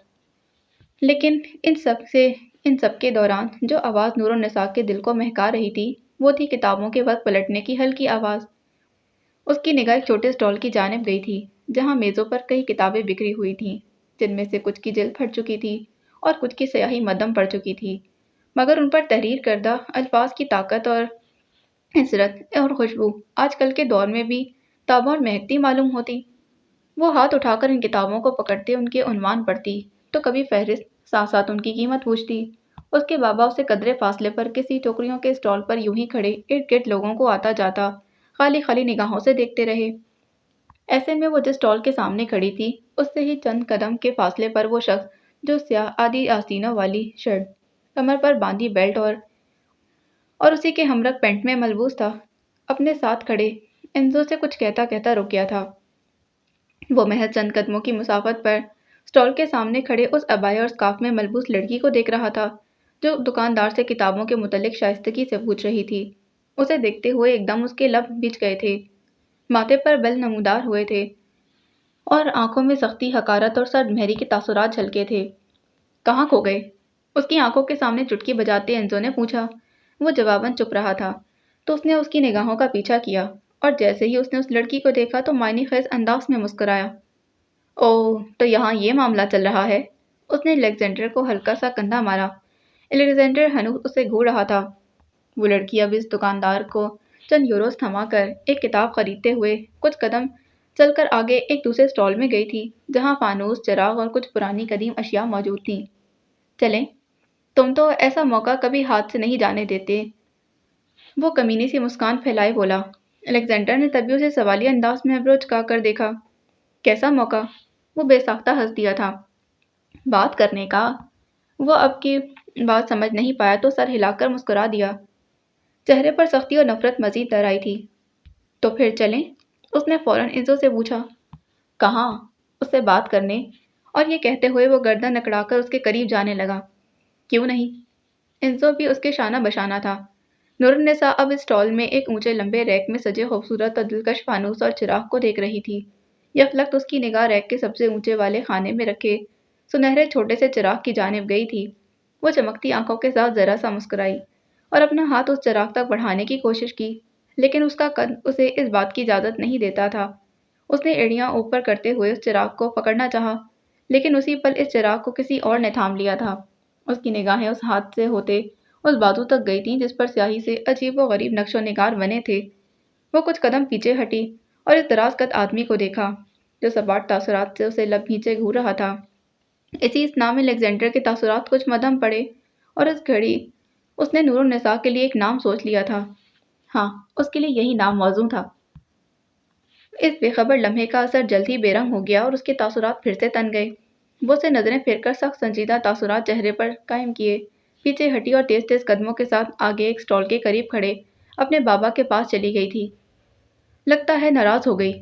لیکن ان سب کے دوران جو آواز نور النساء کے دل کو مہکا رہی تھی، وہ تھی کتابوں کے وقت پلٹنے کی ہلکی آواز۔ اس کی نگاہ ایک چھوٹے اسٹال کی جانب گئی تھی جہاں میزوں پر کئی کتابیں بکھری ہوئی تھیں، جن میں سے کچھ کی جلد پھٹ چکی تھی اور کچھ کی سیاہی مدھم پڑ چکی تھی، مگر ان پر تحریر کردہ الفاظ کی طاقت اور حسرت اور خوشبو آج کل کے دور میں بھی تاباں اور مہکتی معلوم ہوتی۔ وہ ہاتھ اٹھا کر ان کتابوں کو پکڑتے ان کے عنوان پڑھتی تو کبھی فہرست، ساتھ ساتھ ان کی قیمت پوچھتی۔ اس کے بابا اسے قدرے فاصلے پر کسی ٹوکریوں کے اسٹال پر یوں ہی کھڑے ارد گرد لوگوں کو آتا جاتا خالی خالی نگاہوں سے دیکھتے رہے۔ ایسے میں وہ جس اسٹال کے سامنے کھڑی تھی، اس سے ہی چند قدم کے فاصلے پر وہ شخص جو سیاہ آدھی آستینوں والی شرٹ، کمر پر باندھی بیلٹ اور اسی کے ہمرنگ پینٹ میں ملبوس تھا، اپنے ساتھ کھڑے انزو سے کچھ کہتا کہتا رک گیا تھا۔ وہ محض چند قدموں کی مسافت پر اسٹال کے سامنے کھڑے اس عبایا اور اسکارف میں ملبوس لڑکی کو دیکھ رہا تھا جو دکاندار سے کتابوں کے متعلق شائستگی سے پوچھ رہی تھی۔ اسے دیکھتے ہوئے ایک دم اس کے لب بچ گئے تھے، ماتھے پر بل نمودار ہوئے تھے اور آنکھوں میں سختی، حقارت اور سرد مہری کے تاثرات جھلکے تھے۔ کہاں کھو گئے؟ اس کی آنکھوں کے سامنے چٹکی بجاتے انزو نے پوچھا۔ وہ جواباً چپ رہا تھا تو اس نے اس کی نگاہوں کا پیچھا کیا اور جیسے ہی اس نے اس لڑکی کو دیکھا تو معنی خیز انداز میں مسکرایا۔ اوہ، تو یہاں یہ معاملہ چل رہا ہے؟ اس نے الیگزینڈر کو ہلکا سا کندھا مارا۔ الیگزینڈر ہنوز اسے گھور رہا تھا۔ وہ لڑکی اب اس دکاندار کو چند یوروز تھما کر ایک کتاب خریدتے ہوئے کچھ قدم چل کر آگے ایک دوسرے اسٹال میں گئی تھی جہاں فانوس، چراغ اور کچھ پرانی قدیم اشیاء موجود تھیں۔ چلیں، تم تو ایسا موقع کبھی ہاتھ سے نہیں جانے دیتے، وہ کمینی سی مسکان پھیلائے بولا۔ الیگزینڈر نے تبھی اسے سوالیہ انداز میں ابرو چکا کر دیکھا۔ کیسا موقع؟ وہ بے ساختہ ہنس دیا تھا۔ بات کرنے کا۔ وہ اب کی بات سمجھ نہیں پایا تو سر ہلا کر مسکرا دیا۔ چہرے پر سختی اور نفرت مزید تر آئی تھی۔ تو پھر چلیں؟ اس نے فوراً انزو سے پوچھا۔ کہاں؟ اس سے بات کرنے، اور یہ کہتے ہوئے وہ گردن اکڑا کر اس کے قریب جانے لگا۔ کیوں نہیں؟ انزو بھی اس کے شانہ بشانہ تھا۔ نور النساء اب اس اسٹال میں ایک اونچے لمبے ریک میں سجے خوبصورت اور دلکش فانوس اور چراغ کو دیکھ رہی تھی۔ یکلخت اس کی نگاہ ریک کے سب سے اونچے والے خانے میں رکھے سنہرے چھوٹے سے چراغ کی جانب گئی تھی۔ وہ چمکتی آنکھوں کے ساتھ ذرا سا مسکرائی اور اپنا ہاتھ اس چراغ تک بڑھانے کی کوشش کی، لیکن اس کا قد اسے اس بات کی اجازت نہیں دیتا تھا۔ اس نے ایڑیاں اوپر کرتے ہوئے اس چراغ کو پکڑنا چاہا، لیکن اسی پل اس چراغ کو کسی اور نے تھام لیا تھا۔ اس کی نگاہیں اس ہاتھ سے ہوتے اس بازو تک گئی تھیں جس پر سیاہی سے عجیب و غریب نقش و نگار بنے تھے۔ وہ کچھ قدم پیچھے ہٹی اور اس دراز قد آدمی کو دیکھا جو سپاٹ تاثرات سے اسے لب نیچے گھور رہا تھا۔ اسی اسنا میں الیگزینڈر کے تاثرات کچھ مدھم پڑے اور اس گھڑی اس نے نور النساء کے لیے ایک نام سوچ لیا تھا۔ ہاں، اس کے لیے یہی نام موزوں تھا۔ اس بے خبر لمحے کا اثر جلد ہی بے رنگ ہو گیا اور اس کے تاثرات پھر سے تن گئے۔ وہ اسے نظریں پھیر کر سخت سنجیدہ تاثرات چہرے پر قائم کیے، پیچھے ہٹی اور تیز تیز قدموں کے ساتھ آگے ایک اسٹال کے قریب کھڑے اپنے بابا کے پاس چلی گئی تھی۔ لگتا ہے ناراض ہو گئی۔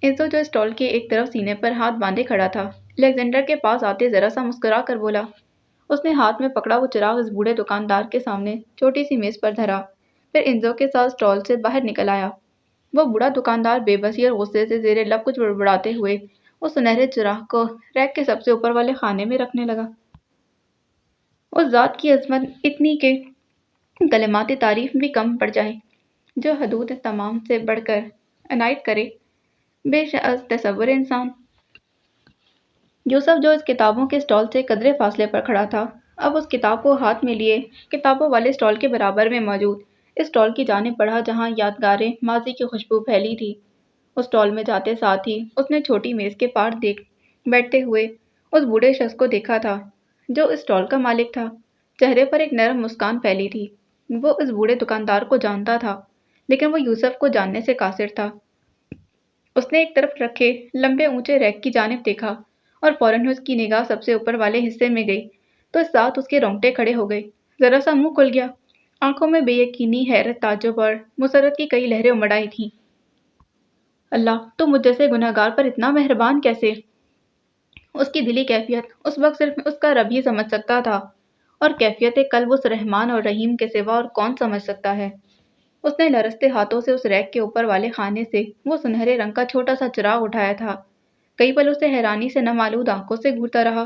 انزو جو اسٹال کے ایک طرف سینے پر ہاتھ باندھے کھڑا تھا، الیگزینڈر کے پاس آتے ذرا سا مسکرا کر بولا، اس نے ہاتھ میں پکڑا وہ چراغ اس بوڑھے دکاندار کے سامنے چھوٹی سی میز پر دھرا، پھر انزو کے ساتھ اسٹال سے باہر نکل آیا۔ وہ بوڑھا دکاندار بے بسی اور غصے سے زیر لب کچھ بڑبڑاتے ہوئے اس سنہرے چراغ کو ریک کے سب سے اوپر والے خانے میں رکھنے لگا۔ اس ذات کی عظمت اتنی کہ کلمات تعریف بھی کم پڑ جائیں، جو حدود تمام سے بڑھ کر عنایت کرے بے از تصور انسان۔ یوسف جو اس کتابوں کے اسٹال سے قدرے فاصلے پر کھڑا تھا، اب اس کتاب کو ہاتھ میں لیے کتابوں والے اسٹال کے برابر میں موجود اس اسٹال کی جانب بڑھا جہاں یادگاریں ماضی کی خوشبو پھیلی تھی۔ اس اسٹال میں جاتے ساتھ ہی اس نے چھوٹی میز کے پار بیٹھتے ہوئے اس بوڑھے شخص کو دیکھا تھا جو اس اسٹال کا مالک تھا۔ چہرے پر ایک نرم مسکان پھیلی تھی۔ وہ اس بوڑھے دکاندار کو جانتا تھا، لیکن وہ یوسف کو جاننے سے قاصر تھا۔ اس نے ایک طرف رکھے لمبے اونچے ریک کی جانب دیکھا اور فوراً اس کی نگاہ سب سے اوپر والے حصے میں گئی تو اس ساتھ اس کے رونگٹے کھڑے ہو گئے، ذرا سا منہ کھل گیا، آنکھوں میں بے یقینی، حیرت، تعجب اور مسرت کی کئی لہریں امڑ آئی تھیں۔ اللہ، تو مجھ جیسے گنہگار پر اتنا مہربان کیسے؟ اس کی دلی کیفیت اس وقت صرف اس کا رب ہی سمجھ سکتا تھا، اور کیفیت قلب اس رحمان اور رحیم کے سوا اور کون سمجھ سکتا ہے؟ اس نے لرزتے ہاتھوں سے اس ریک کے اوپر والے خانے سے وہ سنہرے رنگ کا چھوٹا سا چراغ اٹھایا تھا۔ کئی پل اسے حیرانی سے نمالود آنکھوں سے گھورتا رہا۔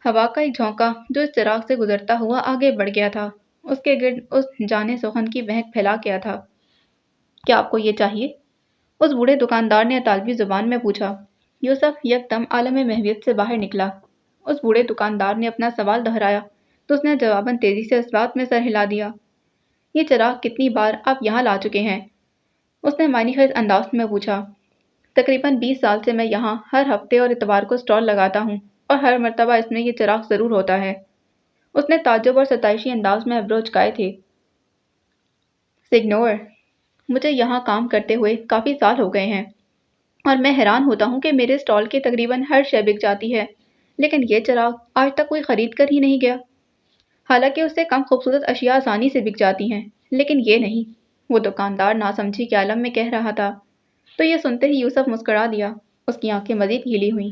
ہوا کا ایک جھونکا جو اس چراغ سے گزرتا ہوا آگے بڑھ گیا تھا، اس کے گرد اس جانے سخن کی مہک پھیلا گیا تھا۔ کیا آپ کو یہ چاہیے؟ اس بوڑھے دکاندار نے اطالوی زبان میں پوچھا۔ یوسف یکدم عالم محویت سے باہر نکلا۔ اس بوڑھے دکاندار نے اپنا سوال دہرایا تو اس نے جواباً تیزی سے اس بات میں سر ہلا دیا۔ یہ چراغ کتنی بار آپ یہاں لا چکے ہیں؟ اس نے معنی خیز انداز میں پوچھا۔ تقریباً 20 سال سے میں یہاں ہر ہفتے اور اتوار کو اسٹال لگاتا ہوں، اور ہر مرتبہ اس میں یہ چراغ ضرور ہوتا ہے۔ اس نے تعجب اور ستائشی انداز میں ابرو چکائے تھے۔ سگنور، مجھے یہاں کام کرتے ہوئے کافی سال ہو گئے ہیں، اور میں حیران ہوتا ہوں کہ میرے اسٹال کی تقریباً ہر شے بک جاتی ہے، لیکن یہ چراغ آج تک کوئی خرید کر ہی نہیں گیا۔ حالانکہ اس سے کم خوبصورت اشیاء آسانی سے بک جاتی ہیں، لیکن یہ نہیں، وہ دکاندار ناسمجھی کے عالم میں کہہ رہا تھا۔ تو یہ سنتے ہی یوسف مسکرا دیا۔ اس کی آنکھیں مزید گیلی ہوئیں۔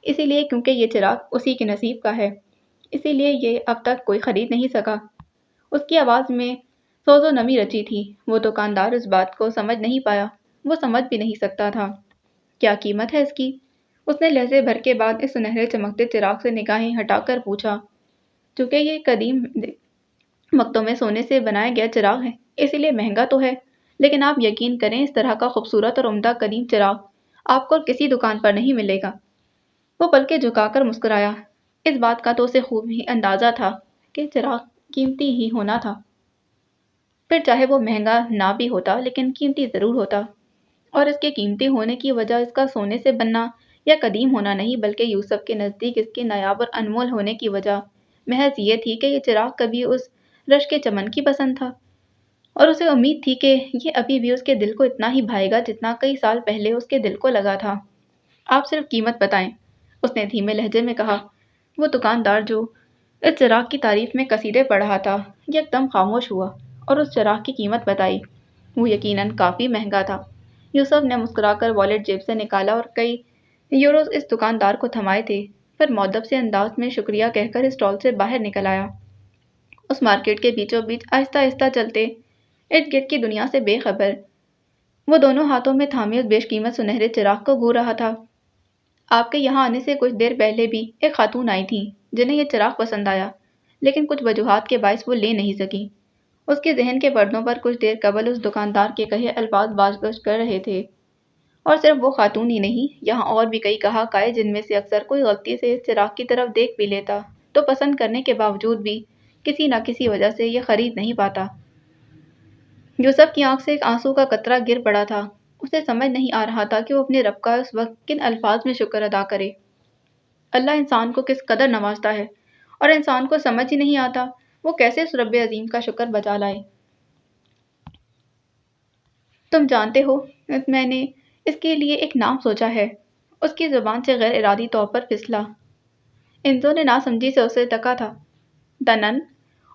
اسی لیے کیونکہ یہ چراغ اسی کے نصیب کا ہے، اسی لیے یہ اب تک کوئی خرید نہیں سکا۔ اس کی آواز میں سوز و نمی رچی تھی۔ وہ دکاندار اس بات کو سمجھ نہیں پایا، وہ سمجھ بھی نہیں سکتا تھا۔ کیا قیمت ہے اس کی؟ اس نے لہجے بھر کے بعد اس سنہرے چمکتے چراغ سے نگاہیں ہٹا کر پوچھا۔ چونکہ یہ قدیم وقتوں میں سونے سے بنایا گیا چراغ ہے، اسی لیے مہنگا تو ہے، لیکن آپ یقین کریں اس طرح کا خوبصورت اور عمدہ قدیم چراغ آپ کو کسی دکان پر نہیں ملے گا۔ وہ پلکیں جھکا کر مسکرایا۔ اس بات کا تو اسے خوب ہی اندازہ تھا کہ چراغ قیمتی ہی ہونا تھا، پھر چاہے وہ مہنگا نہ بھی ہوتا لیکن قیمتی ضرور ہوتا، اور اس کے قیمتی ہونے کی وجہ اس کا سونے سے بننا یا قدیم ہونا نہیں، بلکہ یوسف کے نزدیک اس کے نایاب اور انمول ہونے کی وجہ محض یہ تھی کہ یہ چراغ کبھی اس رش کے چمن کی پسند تھا، اور اسے امید تھی کہ یہ ابھی بھی اس کے دل کو اتنا ہی بھائے گا جتنا کئی سال پہلے اس کے دل کو لگا تھا۔ آپ صرف قیمت بتائیں، اس نے دھیمے لہجے میں کہا۔ وہ دکاندار جو اس چراغ کی تعریف میں قصیدے پڑھ رہا تھا یکدم خاموش ہوا اور اس چراغ کی قیمت بتائی۔ وہ یقیناً کافی مہنگا تھا۔ یوسف نے مسکرا کر والیٹ جیب سے نکالا اور کئی یوروز اس دکاندار کو تھمائے تھے، پھر مؤدب سے انداز میں شکریہ کہہ کر اسٹال سے باہر نکل آیا۔ اس مارکیٹ کے بیچوں بیچ آہستہ آہستہ چلتے ارد گرد کی دنیا سے بے خبر، وہ دونوں ہاتھوں میں تھامے اس بیش قیمت سنہرے چراغ کو گھور رہا تھا۔ آپ کے یہاں آنے سے کچھ دیر پہلے بھی ایک خاتون آئی تھیں جنہیں یہ چراغ پسند آیا، لیکن کچھ وجوہات کے باعث وہ لے نہیں سکی۔ اس کے ذہن کے پردوں پر کچھ دیر قبل اس دکاندار کے کہے الفاظ باز گشت کر رہے تھے، اور صرف وہ خاتون ہی نہیں، یہاں اور بھی کئی گاہک آئے جن میں سے اکثر کوئی غلطی سے اس چراغ کی طرف دیکھ بھی لیتا تو پسند کرنے کے باوجود بھی کسی نہ کسی وجہ سے یہ خرید نہیں پاتا۔ یوسف کی آنکھ سے ایک آنسو کا قطرہ گر پڑا تھا۔ اسے سمجھ نہیں آ رہا تھا کہ وہ اپنے رب کا اس وقت کن الفاظ میں شکر ادا کرے۔ اللہ انسان کو کس قدر نوازتا ہے، اور انسان کو سمجھ ہی نہیں آتا وہ کیسے اس رب عظیم کا شکر بجا لائے۔ تم جانتے ہو، میں نے اس کے لیے ایک نام سوچا ہے۔ اس کی زبان سے غیر ارادی طور پر پھسلا۔ انزو نے ناسمجھی سے اسے تکا تھا۔ دنن،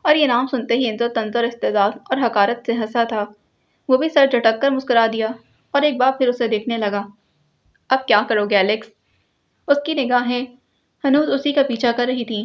اور یہ نام سنتے ہی انزو طنز اور استہزاء اور حقارت سے ہنسا تھا۔ وہ بھی سر جھٹک کر مسکرا دیا اور ایک بار پھر اسے دیکھنے لگا۔ اب کیا کرو گے الیکس؟ اس کی نگاہیں ہنوز اسی کا پیچھا کر رہی تھیں۔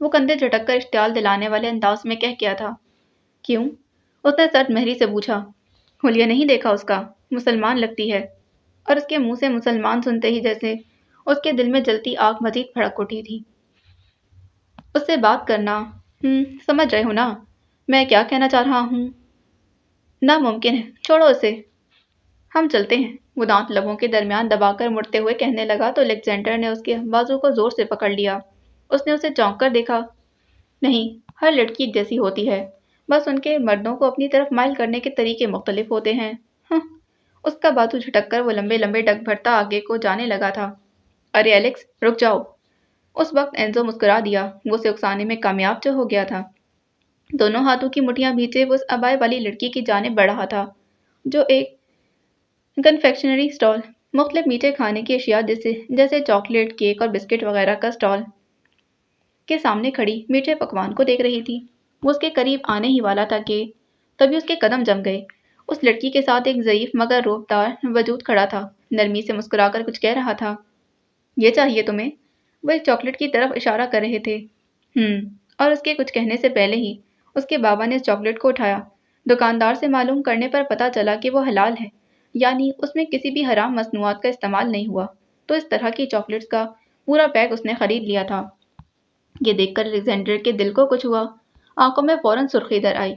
وہ کندھے جھٹک کر اشتعال دلانے والے انداز میں کہہ گیا تھا۔ کیوں؟ اس نے سرد مہری سے پوچھا۔ حلیہ نہیں دیکھا اس کا، مسلمان لگتی ہے، اور اس کے منہ سے مسلمان سنتے ہی جیسے اس کے دل میں جلتی آگ مزید بھڑک اٹھی تھی۔ اس سے بات کرنا، سمجھ رہے ہو نا میں کیا کہنا چاہ رہا ہوں؟ ناممکن ہے، چھوڑو اسے، ہم چلتے ہیں، وہ دانت لبوں کے درمیان دبا کر مڑتے ہوئے کہنے لگا تو الیگزینڈر نے اس کے بازو کو زور سے پکڑ لیا۔ اس نے اسے چونک کر دیکھا۔ نہیں، ہر لڑکی ایک جیسی ہوتی ہے، بس ان کے مردوں کو اپنی طرف مائل کرنے کے طریقے مختلف ہوتے ہیں۔ ہاں، اس کا بازو جھٹک کر وہ لمبے لمبے ڈگ بھرتا آگے کو جانے لگا تھا۔ ارے ایلیکس، رک جاؤ! اس وقت اینزو مسکرا دیا، وہ اسے اکسانے میں کامیاب جو ہو گیا تھا۔ دونوں ہاتھوں کی مٹھیاں بھیجے وہ اس ابائے والی لڑکی کی جانب بڑھ رہا تھا، جو ایک کنفیکشنری اسٹال، مختلف میٹھے کھانے کی اشیاء جیسے چاکلیٹ، کیک اور بسکٹ وغیرہ کا اسٹال کے سامنے کھڑی میٹھے پکوان کو دیکھ رہی تھی۔ وہ اس کے قریب آنے ہی والا تھا کہ تبھی اس کے قدم جم گئے۔ اس لڑکی کے ساتھ ایک ضعیف مگر روبدار وجود کھڑا تھا، نرمی سے مسکرا کر کچھ کہہ رہا تھا۔ یہ چاہیے تمہیں؟ وہ ایک چاکلیٹ کی طرف اشارہ کر رہے تھے۔ اور اس کے کچھ کہنے سے پہلے ہی اس کے بابا نے اس چاکلیٹ کو اٹھایا۔ دکاندار سے معلوم کرنے پر پتہ چلا کہ وہ حلال ہے، یعنی اس میں کسی بھی حرام مصنوعات کا استعمال نہیں ہوا، تو اس طرح کی چاکلیٹس کا پورا پیک اس نے خرید لیا تھا۔ یہ دیکھ کر الیگزینڈر کے دل کو کچھ ہوا، آنکھوں میں فوراً سرخی در آئی۔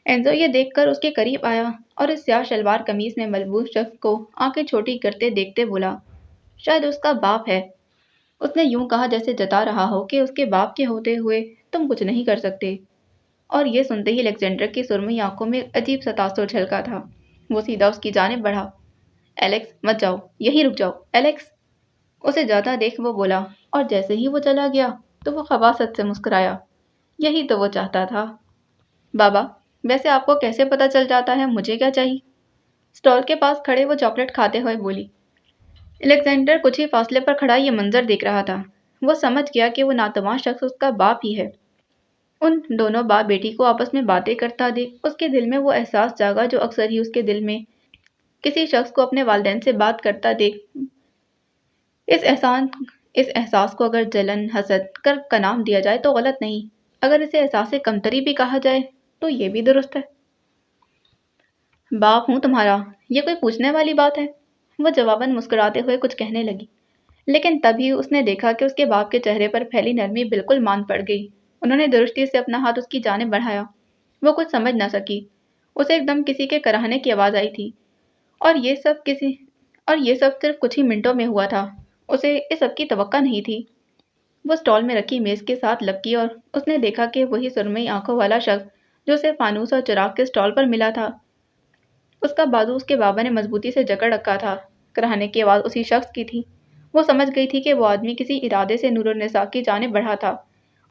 اینزو یہ دیکھ کر اس کے قریب آیا اور اس سیاہ شلوار قمیض میں ملبوس شخص کو آنکھیں چھوٹی کرتے دیکھتے بولا، شاید اس کا باپ ہے۔ اس نے یوں کہا جیسے جتا رہا ہو کہ اس کے باپ کے ہوتے ہوئے تم کچھ نہیں کر سکتے، اور یہ سنتے ہی الیگزینڈر کی سرمئی آنکھوں میں عجیب سا تاثر جھلکا تھا۔ وہ سیدھا اس کی جانب بڑھا۔ ایلیکس، مت جاؤ، یہیں رک جاؤ، ایلیکس! اسے جاتا دیکھ وہ بولا، اور جیسے ہی وہ چلا گیا تو وہ خباثت سے مسکرایا۔ یہی تو وہ چاہتا تھا۔ بابا، ویسے آپ کو کیسے پتہ چل جاتا ہے مجھے کیا چاہیے؟ اسٹال کے پاس کھڑے وہ چاکلیٹ کھاتے ہوئے بولی۔ الیگزینڈر کچھ ہی فاصلے پر کھڑا یہ منظر دیکھ رہا تھا۔ وہ سمجھ گیا کہ وہ ناتواں شخص اس کا باپ ہی ہے۔ ان دونوں باپ بیٹی کو آپس میں باتیں کرتا دیکھ اس کے دل میں وہ احساس جاگا جو اکثر ہی اس کے دل میں کسی شخص کو اپنے والدین سے بات کرتا دیکھ۔ اس احساس کو اگر جلن، حسد، کرب کا نام دیا جائے تو غلط نہیں، اگر اسے احساس کمتری بھی کہا جائے تو یہ بھی درست ہے۔ باپ ہوں تمہارا، یہ کوئی پوچھنے والی بات ہے؟ وہ جواباً مسکراتے ہوئے کچھ کہنے لگی، لیکن تبھی اس نے دیکھا کہ اس کے باپ کے چہرے پر پھیلی نرمی بالکل مان پڑ گئی۔ انہوں نے درستی سے اپنا ہاتھ اس کی جانب بڑھایا۔ وہ کچھ سمجھ نہ سکی، اسے ایک دم کسی کے کراہنے کی آواز آئی تھی، اور یہ سب صرف کچھ ہی منٹوں میں ہوا تھا۔ اسے اس سب کی توقع نہیں تھی۔ وہ اسٹال میں رکھی میز کے ساتھ لپکی اور اس نے دیکھا کہ وہی سرمئی آنکھوں والا شخص جو اسے فانوس اور چراغ کے اسٹال پر ملا تھا، اس کا بازو اس کے بابا نے مضبوطی سے جکڑ رکھا تھا۔ کراہنے کی آواز اسی شخص کی تھی۔ وہ سمجھ گئی تھی کہ وہ آدمی کسی ارادے سے نور النساء کی جانب بڑھا تھا،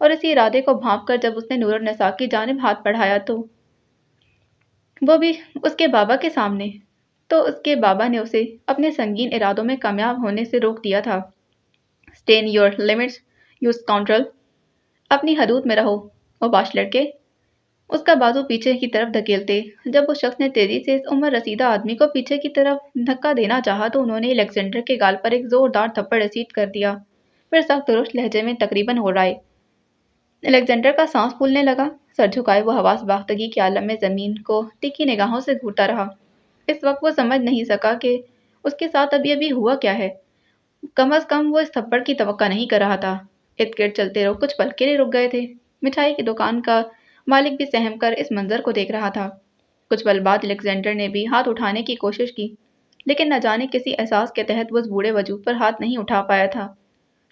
اور اسی ارادے کو بھانپ کر جب اس نے نور النساء کی جانب ہاتھ بڑھایا تو وہ بھی اس کے بابا کے سامنے، تو اس کے بابا نے اسے اپنے سنگین ارادوں میں کامیاب ہونے سے روک دیا تھا۔ "Stay in your limits, you scoundrel!" اپنی حدود میں رہو، اوباش لڑکے! اس کا بازو پیچھے کی طرف دھکیلتے جب اس شخص نے تیزی سے اس عمر رسیدہ آدمی کو پیچھے کی طرف دھکا دینا چاہا تو انہوں نے الیگزینڈر کے گال پر ایک زوردار تھپڑ رسید کر دیا، پھر سخت درست لہجے میں تقریباً غرائے۔ الیگزینڈر کا سانس پھولنے لگا، سر جھکائے وہ حواس باختگی کے عالم میں زمین کو تیکھی نگاہوں سے گھورتا رہا۔ اس وقت وہ سمجھ نہیں سکا کہ اس کے ساتھ ابھی ہوا کیا ہے۔ کم از کم وہ اس تھپڑ کی توقع نہیں کر رہا تھا۔ ارد گرد چلتے لوگ کچھ پل کے لیے رک گئے تھے۔ مٹھائی کی دکان کا مالک بھی سہم کر اس منظر کو دیکھ رہا تھا۔ کچھ پل بعد الیگزینڈر نے بھی ہاتھ اٹھانے کی کوشش کی، لیکن نہ جانے کسی احساس کے تحت وہ اس بوڑھے وجود پر ہاتھ نہیں اٹھا پایا تھا۔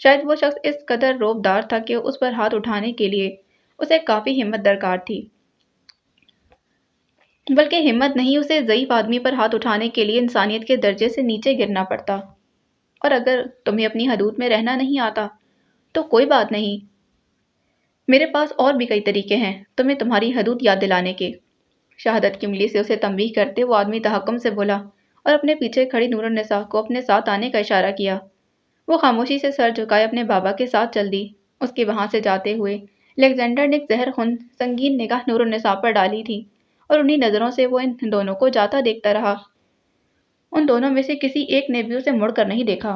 شاید وہ شخص اس قدر رعبدار تھا کہ اس پر ہاتھ اٹھانے کے لیے اسے کافی ہمت درکار تھی۔ بلکہ ہمت نہیں، اسے ضعیف آدمی پر ہاتھ اٹھانے کے لیے انسانیت کے درجے سے نیچے گرنا پڑتا۔ اور اگر تمہیں اپنی حدود میں رہنا نہیں آتا تو کوئی بات نہیں، میرے پاس اور بھی کئی طریقے ہیں تمہیں تمہاری حدود یاد دلانے کے۔ شہادت کی انگلی سے اسے تنبیہ کرتے وہ آدمی تحکم سے بولا اور اپنے پیچھے کھڑی نور النساء کو اپنے ساتھ آنے کا اشارہ کیا۔ وہ خاموشی سے سر جھکائے اپنے بابا کے ساتھ چل دی۔ اس کے وہاں سے جاتے ہوئے الیگزینڈر نے ایک زہر خون سنگین نگاہ نور النساء پر ڈالی تھی، اور انہی نظروں سے وہ ان دونوں کو جاتا دیکھتا رہا۔ ان دونوں میں سے کسی ایک نے بھی اسے مڑ کر نہیں دیکھا۔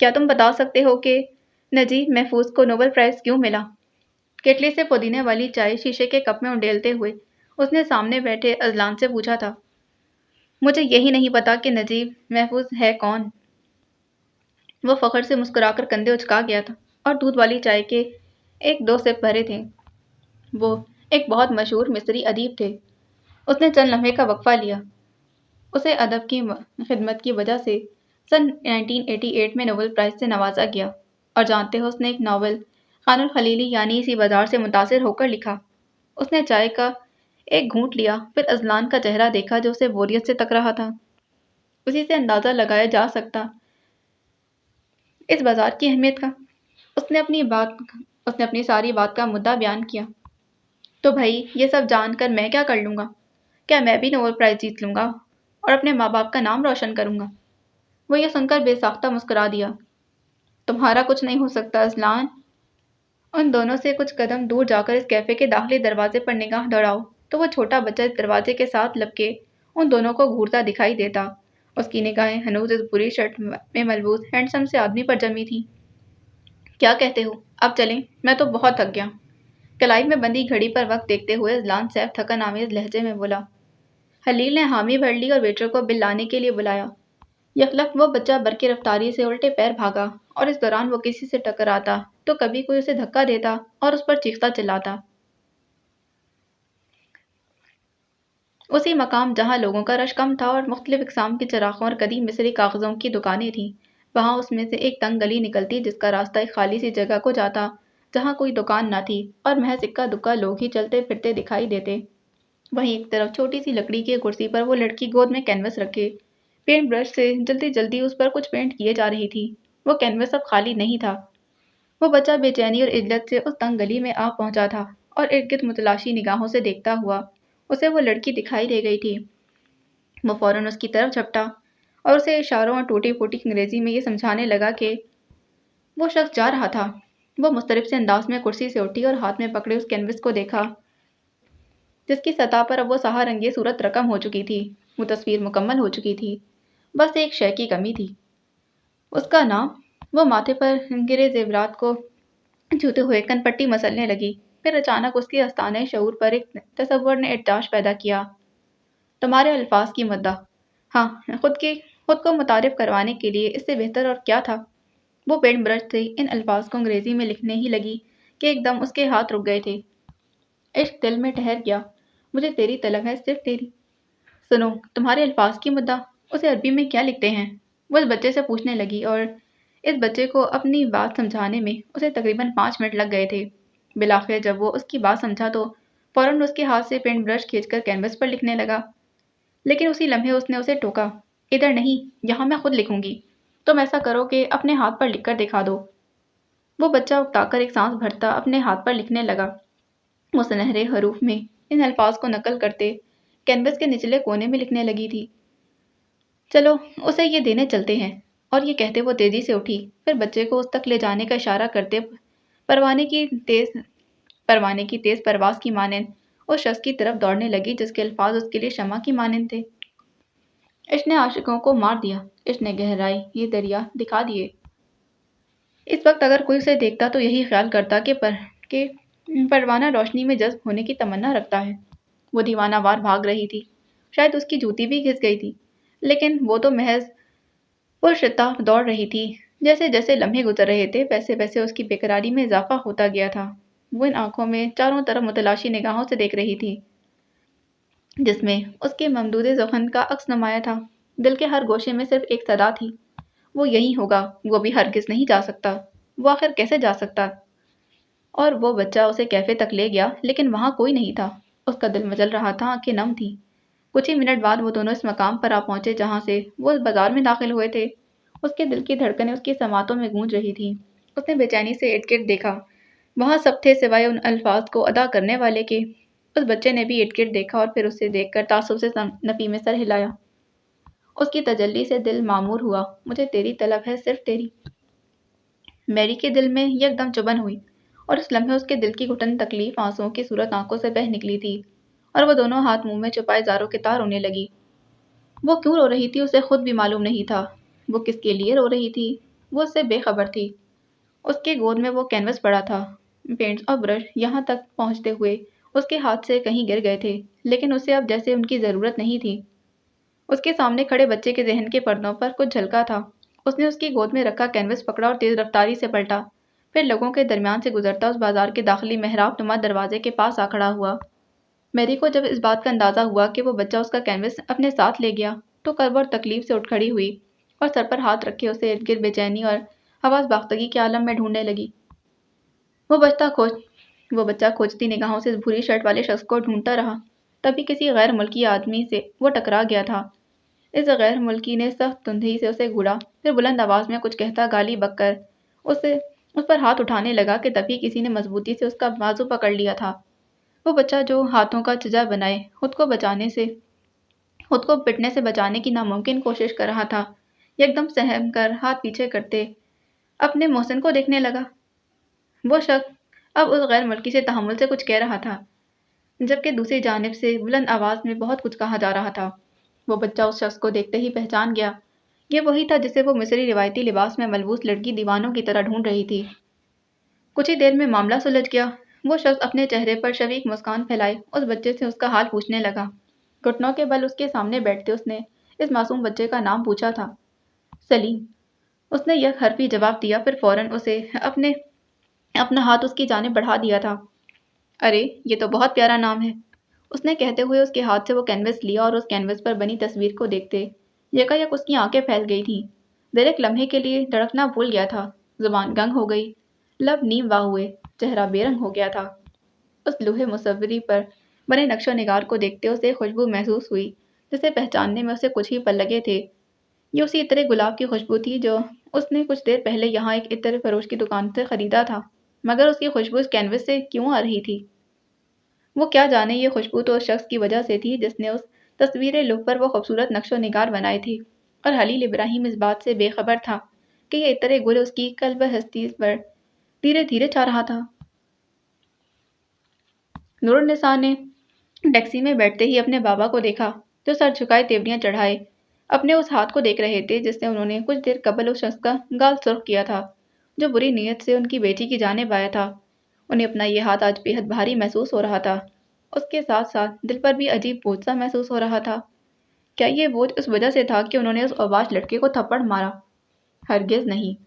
کیا تم بتا سکتے ہو کہ نجیب محفوظ کو نوبل پرائز کیوں ملا؟ کیٹلی سے پودینے والی چائے شیشے کے کپ میں انڈیلتے ہوئے اس نے سامنے بیٹھے اذلان سے پوچھا تھا۔ مجھے یہی نہیں پتا کہ نجیب محفوظ ہے کون۔ وہ فخر سے مسکرا کر کندھے اچکا گیا تھا اور دودھ والی چائے کے ایک دو سپ بھرے تھے۔ وہ ایک بہت مشہور مصری ادیب تھے۔ اس نے چند لمحے کا وقفہ لیا۔ اسے ادب کی خدمت کی وجہ سے سن 1988 میں نوبل پرائز سے نوازا گیا، اور جانتے ہو اس نے ایک ناول خان الخلیلی یعنی اسی بازار سے متاثر ہو کر لکھا۔ اس نے چائے کا ایک گھونٹ لیا، پھر اذلان کا چہرہ دیکھا جو اسے بوریت سے تک رہا تھا۔ اسی سے اندازہ لگایا جا سکتا اس بازار کی اہمیت کا۔ اس نے اپنی ساری بات کا مدعا بیان کیا۔ تو بھائی یہ سب جان کر میں کیا کر لوں گا؟ کیا میں بھی نوبل پرائز جیت لوں گا اور اپنے ماں باپ کا نام روشن کروں گا؟ وہ یہ سن کر بے ساختہ مسکرا دیا۔ تمہارا کچھ نہیں ہو سکتا اذلان۔ ان دونوں سے کچھ قدم دور جا کر اس کیفے کے داخلی دروازے پر نگاہ دوڑاؤ تو وہ چھوٹا بچہ اس دروازے کے ساتھ لپکے ان دونوں کو گھورتا دکھائی دیتا۔ اس کی نگاہیں ہنوز اس بری شرٹ میں ملبوس ہینڈسم سے آدمی پر جمی تھیں۔ کیا کہتے ہو؟ اب چلیں، میں تو بہت تھک گیا۔ کلائی میں بندی گھڑی پر وقت دیکھتے ہوئے اذلان سیف تھکن آمیز لہجے میں بولا۔ خلیل نے حامی بھر لی اور ویٹر کو بل لانے کے لیے بلایا۔ یکلخت وہ بچہ برقی رفتاری سے الٹے پیر بھاگا، اور اس دوران وہ کسی سے ٹکراتا تو کبھی کوئی اسے دھکا دیتا اور اس پر چیختا چلاتا۔ اسی مقام جہاں لوگوں کا رش کم تھا اور مختلف اقسام کے چراغوں اور قدیم مصری کاغذوں کی دکانیں تھیں، وہاں اس میں سے ایک تنگ گلی نکلتی جس کا راستہ ایک خالی سی جگہ کو جاتا جہاں کوئی دکان نہ تھی اور محض اکا دکا لوگ ہی چلتے پھرتے دکھائی دیتے۔ وہیں ایک طرف چھوٹی سی لکڑی کی کرسی پر وہ لڑکی گود میں کینوس رکھے پینٹ برش سے جلدی جلدی اس پر کچھ پینٹ کیے جا رہی تھی۔ وہ کینوس اب خالی نہیں تھا۔ وہ بچہ بے چینی اور عجلت سے اس تنگ گلی میں آ پہنچا تھا اور ارد گرد متلاشی نگاہوں سے دیکھتا ہوا اسے وہ لڑکی دکھائی دے گئی تھی۔ وہ فوراً اس کی طرف جھپٹا اور اسے اشاروں اور ٹوٹی پھوٹی انگریزی میں یہ سمجھانے لگا کہ وہ شخص جا رہا تھا۔ وہ مضطرب سے انداز میں کرسی سے اٹھی اور ہاتھ میں پکڑے اس کینوس کو دیکھا جس کی سطح پر اب وہ سہارنگی صورت رقم ہو چکی تھی۔ وہ تصویر مکمل ہو چکی تھی، بس ایک شے کی کمی تھی، اس کا نام۔ وہ ماتھے پر گرے زیورات کو چھوتے ہوئے کن پٹی مسلنے لگی، پھر اچانک اس کے آستانۂ شعور پر ایک تصور نے ارتعاش پیدا کیا۔ تمہارے الفاظ کی مدعا، ہاں، خود کو متعارف کروانے کے لیے اس سے بہتر اور کیا تھا؟ وہ پینٹ برش سے ان الفاظ کو انگریزی میں لکھنے ہی لگی کہ ایک دم اس کے ہاتھ رک گئے تھے۔ عشق دل میں ٹھہر گیا، مجھے تیری طلب ہے، صرف تیری۔ سنو، تمہارے الفاظ کی مدعا، اسے عربی میں کیا لکھتے ہیں؟ وہ اس بچے سے پوچھنے لگی، اور اس بچے کو اپنی بات سمجھانے میں اسے تقریباً 5 منٹ لگ گئے تھے۔ بالآخر جب وہ اس کی بات سمجھا تو فوراً اس کے ہاتھ سے پینٹ برش کھینچ کر کینوس پر لکھنے لگا، لیکن اسی لمحے اس نے اسے ٹوکا۔ ادھر نہیں، یہاں میں خود لکھوں گی، تم ایسا کرو کہ اپنے ہاتھ پر لکھ کر دکھا دو۔ وہ بچہ اکتا کر ایک سانس بھرتا اپنے ہاتھ پر لکھنے لگا۔ وہ سنہرے حروف میں ان الفاظ کو نقل کرتے کینوس کے نچلے کونے میں لکھنے لگی تھی۔ چلو اسے یہ دینے چلتے ہیں، اور یہ کہتے وہ تیزی سے اٹھی، پھر بچے کو اس تک لے جانے کا اشارہ کرتے پروانے کی تیز پرواز کی مانند اس شخص کی طرف دوڑنے لگی جس کے الفاظ اس کے لیے شمع کی مانند تھے۔ عشق نے عاشقوں کو مار دیا، عشق نے گہرائی یہ دریا دکھا دیے۔ اس وقت اگر کوئی اسے دیکھتا تو یہی خیال کرتا کہ پروانہ روشنی میں جذب ہونے کی تمنا رکھتا ہے۔ وہ دیوانہ وار بھاگ رہی تھی، شاید اس کی جوتی بھی گھس گئی تھی، لیکن وہ تو محض پرشتاب دوڑ رہی تھی۔ جیسے جیسے لمحے گزر رہے تھے ویسے ویسے اس کی بے قراری میں اضافہ ہوتا گیا تھا۔ وہ ان آنکھوں میں چاروں طرف متلاشی نگاہوں سے دیکھ رہی تھی جس میں اس کے ممدود ذہن کا عکس نمایاں تھا۔ دل کے ہر گوشے میں صرف ایک صدا تھی، وہ یہی ہوگا، وہ بھی ہرگز نہیں جا سکتا۔ وہ آخر کیسے جا سکتا؟ اور وہ بچہ اسے کیفے تک لے گیا، لیکن وہاں کوئی نہیں تھا۔ اس کا دل مچل رہا تھا، آنکھیں نم تھیں۔ کچھ ہی منٹ بعد وہ دونوں اس مقام پر آ پہنچے جہاں سے وہ اس بازار میں داخل ہوئے تھے۔ اس کے دل کی دھڑکنیں اس کی سماعتوں میں گونج رہی تھیں۔ اس نے بے چینی سے ارد گرد دیکھا، وہاں سب تھے سوائے ان الفاظ کو ادا کرنے والے کے۔ اس بچے نے بھی ارد گرد دیکھا اور پھر اسے دیکھ کر تعصب سے نفی میں سر ہلایا۔ اس کی تجلی سے دل معمور ہوا، مجھے تیری طلب ہے، صرف تیری۔ میری کے دل میں یکدم چبھن ہوئی، اور اس لمحے اس کے دل کی گھٹن تکلیف آنسوؤں کی صورت آنکھوں سے بہہ نکلی تھی، اور وہ دونوں ہاتھ منہ میں چھپائے زاروں کے تار رونے لگی۔ وہ کیوں رو رہی تھی اسے خود بھی معلوم نہیں تھا۔ وہ کس کے لیے رو رہی تھی؟ وہ اس سے بے خبر تھی۔ اس کے گود میں وہ کینوس پڑا تھا۔ پینٹس اور برش یہاں تک پہنچتے ہوئے اس کے ہاتھ سے کہیں گر گئے تھے، لیکن اسے اب جیسے ان کی ضرورت نہیں تھی۔ اس کے سامنے کھڑے بچے کے ذہن کے پردوں پر کچھ جھلکا تھا۔ اس نے اس کی گود میں رکھا کینوس پکڑا اور تیز رفتاری سے پلٹا، پھر لوگوں کے درمیان سے گزرتا اس بازار کے داخلی محراب نما دروازے کے پاس آ کھڑا ہوا۔ میری کو جب اس بات کا اندازہ ہوا کہ وہ بچہ اس کا کینوس اپنے ساتھ لے گیا تو کرب اور تکلیف سے اٹھ کھڑی ہوئی اور سر پر ہاتھ رکھے اسے ارد گرد بے چینی اور حواس باختگی کے عالم میں ڈھونڈنے لگی۔ وہ بچہ کھوجتی نگاہوں سے اس بھوری شرٹ والے شخص کو ڈھونڈتا رہا۔ تبھی کسی غیر ملکی آدمی سے وہ ٹکرا گیا تھا۔ اس غیر ملکی نے سخت تندی سے اسے گھوڑا، پھر بلند آواز میں کچھ کہتا گالی بک کر اس پر ہاتھ اٹھانے لگا کہ تبھی کسی نے مضبوطی سے اس کا بازو پکڑ لیا تھا۔ وہ بچہ جو ہاتھوں کا چجا بنائے خود کو پٹنے سے بچانے کی ناممکن کوشش کر رہا تھا، یکدم سہم کر ہاتھ پیچھے کرتے اپنے محسن کو دیکھنے لگا۔ وہ شخص اب اس غیر ملکی سے تحمل سے کچھ کہہ رہا تھا، جبکہ دوسری جانب سے بلند آواز میں بہت کچھ کہا جا رہا تھا۔ وہ بچہ اس شخص کو دیکھتے ہی پہچان گیا۔ یہ وہی تھا جسے وہ مصری روایتی لباس میں ملبوس لڑکی دیوانوں کی طرح ڈھونڈ رہی تھی۔ کچھ ہی دیر میں معاملہ سلجھ گیا۔ وہ شخص اپنے چہرے پر شفیق مسکان پھیلائے اس بچے سے اس کا حال پوچھنے لگا۔ گھٹنوں کے بل اس کے سامنے بیٹھتے اس نے اس معصوم بچے کا نام پوچھا تھا۔ سلیم۔ اس نے یک حرفی جواب دیا، پھر فوراً اسے اپنا ہاتھ اس کی جانب بڑھا دیا تھا۔ ارے یہ تو بہت پیارا نام ہے، اس نے کہتے ہوئے اس کے ہاتھ سے وہ کینوس لیا اور اس کینوس پر بنی تصویر کو دیکھتے یکایک اس کی آنکھیں پھیل گئی تھیں۔ دل ایک لمحے کے لیے دھڑکنا بھول گیا تھا، زبان گنگ ہو گئی، لب نیم واہ ہوئے، چہرہ بے رنگ ہو گیا تھا۔ اس لوح مصوری پر بنے نقش و نگار کو دیکھتے اسے خوشبو محسوس ہوئی جسے پہچاننے میں اسے کچھ ہی پل لگے تھے۔ یہ اسی عطر گلاب کی خوشبو تھی جو اس نے کچھ دیر پہلے یہاں ایک عطر فروش کی دکان سے خریدا تھا، مگر اس کی خوشبو اس کینوس سے کیوں آ رہی تھی؟ وہ کیا جانے، یہ خوشبو تو اس شخص کی وجہ سے تھی جس نے اس تصویر لوح پر وہ خوبصورت نقش و نگار بنائے تھے، اور خلیل ابراہیم اس بات سے بے خبر تھا کہ یہ عطر گل اس کی قلب ہستی پر دھیرے دھیرے چھا رہا تھا۔ نور النساء نے ٹیکسی میں بیٹھتے ہی اپنے بابا کو دیکھا جو سر جھکائے تیوریاں چڑھائے اپنے اس ہاتھ کو دیکھ رہے تھے جس سے انہوں نے کچھ دیر قبل اس شخص کا گال سرخ کیا تھا جو بری نیت سے ان کی بیٹی کی جانب آیا تھا۔ انہیں اپنا یہ ہاتھ آج بے حد بھاری محسوس ہو رہا تھا۔ اس کے ساتھ ساتھ دل پر بھی عجیب بوجھ سا محسوس ہو رہا تھا۔ کیا یہ بوجھ اس وجہ سے تھا کہ انہوں نے اس اوباش لڑکے کو تھپڑ مارا؟ ہرگز نہیں،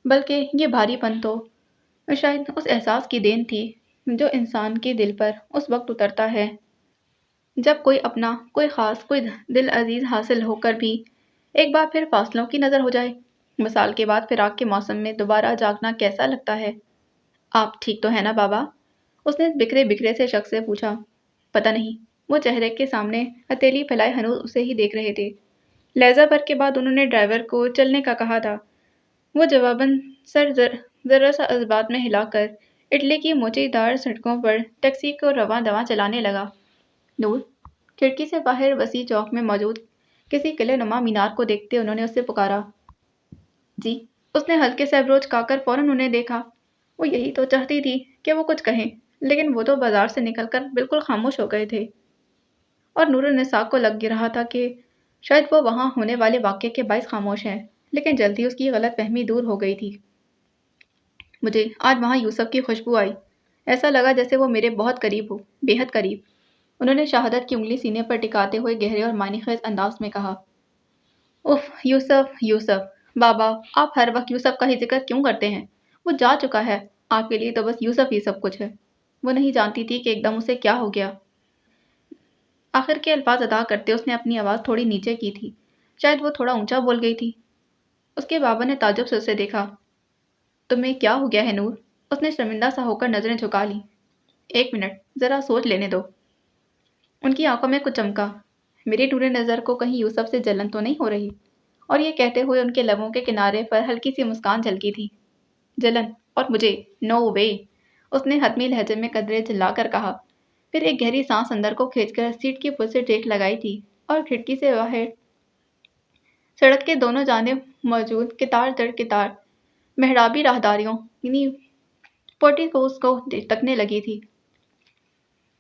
بلکہ یہ بھاری پن تو شاید اس احساس کی دین تھی جو انسان کے دل پر اس وقت اترتا ہے جب کوئی اپنا، کوئی خاص، کوئی دل عزیز حاصل ہو کر بھی ایک بار پھر فاصلوں کی نظر ہو جائے۔ مثال کے بعد فراق کے موسم میں دوبارہ جاگنا کیسا لگتا ہے؟ آپ ٹھیک تو ہیں نا بابا؟ اس نے بکھرے بکھرے سے شخص سے پوچھا۔ پتہ نہیں، وہ چہرے کے سامنے ہتھیلی پھیلائے ہنوز اسے ہی دیکھ رہے تھے۔ لہجہ بھر کے بعد انہوں نے ڈرائیور کو چلنے کا کہا تھا۔ وہ جواباً سر ذرا سا اس بات میں ہلا کر اٹلی کی موچی دار سڑکوں پر ٹیکسی کو رواں دواں چلانے لگا۔ نور، کھڑکی سے باہر وسیع چوک میں موجود کسی قلعہ نما مینار کو دیکھتے انہوں نے اس سے پکارا۔ جی، اس نے ہلکے سے ابروچ کھا کر فوراً انہیں دیکھا۔ وہ یہی تو چاہتی تھی کہ وہ کچھ کہیں، لیکن وہ تو بازار سے نکل کر بالکل خاموش ہو گئے تھے، اور نور النساء کو لگ رہا تھا کہ شاید وہ وہاں ہونے والے واقعے کے باعث خاموش ہیں، لیکن جلد ہی اس کی غلط فہمی دور ہو گئی تھی۔ مجھے آج وہاں یوسف کی خوشبو آئی، ایسا لگا جیسے وہ میرے بہت قریب ہو، بے حد قریب۔ انہوں نے شہادت کی انگلی سینے پر ٹکاتے ہوئے گہرے اور معنی خیز انداز میں کہا۔ اف، یوسف یوسف، بابا آپ ہر وقت یوسف کا ہی ذکر کیوں کرتے ہیں؟ وہ جا چکا ہے، آپ کے لیے تو بس یوسف ہی سب کچھ ہے۔ وہ نہیں جانتی تھی کہ ایک دم اسے کیا ہو گیا۔ آخر کے الفاظ ادا کرتے اس نے اپنی آواز تھوڑی نیچے کی تھی، شاید وہ تھوڑا اونچا بول گئی تھی۔ اس کے بابا نے تعجب سے اسے دیکھا۔ تمہیں کیا ہو گیا ہے نور؟ اس نے شرمندہ سا ہو کر نظریں جھکا لی۔ ایک منٹ، ذرا سوچ لینے دو۔ ان کی آنکھوں میں کچھ چمکا۔ میری ٹورے نظر کو کہیں یوسف سے جلن تو نہیں ہو رہی؟ اور یہ کہتے ہوئے ان کے لبوں کے کنارے پر ہلکی سی مسکان جھلکی تھی۔ جلن؟ اور مجھے؟ نو وے! اس نے حتمی لہجے میں قدرے چلا کر کہا، پھر ایک گہری سانس اندر کو کھینچ کر سیٹ کی پل سے ٹیک لگائی تھی اور کھڑکی سے باہر سڑک کے دونوں جانب موجود قطار در قطار محرابی راہداریوں یعنی پورٹیکوز کو تکنے لگی تھی۔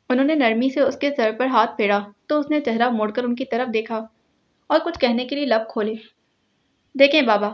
انہوں نے نرمی سے اس کے سر پر ہاتھ پھیرا تو اس نے چہرہ موڑ کر ان کی طرف دیکھا اور کچھ کہنے کے لیے لب کھولے۔ دیکھیں بابا،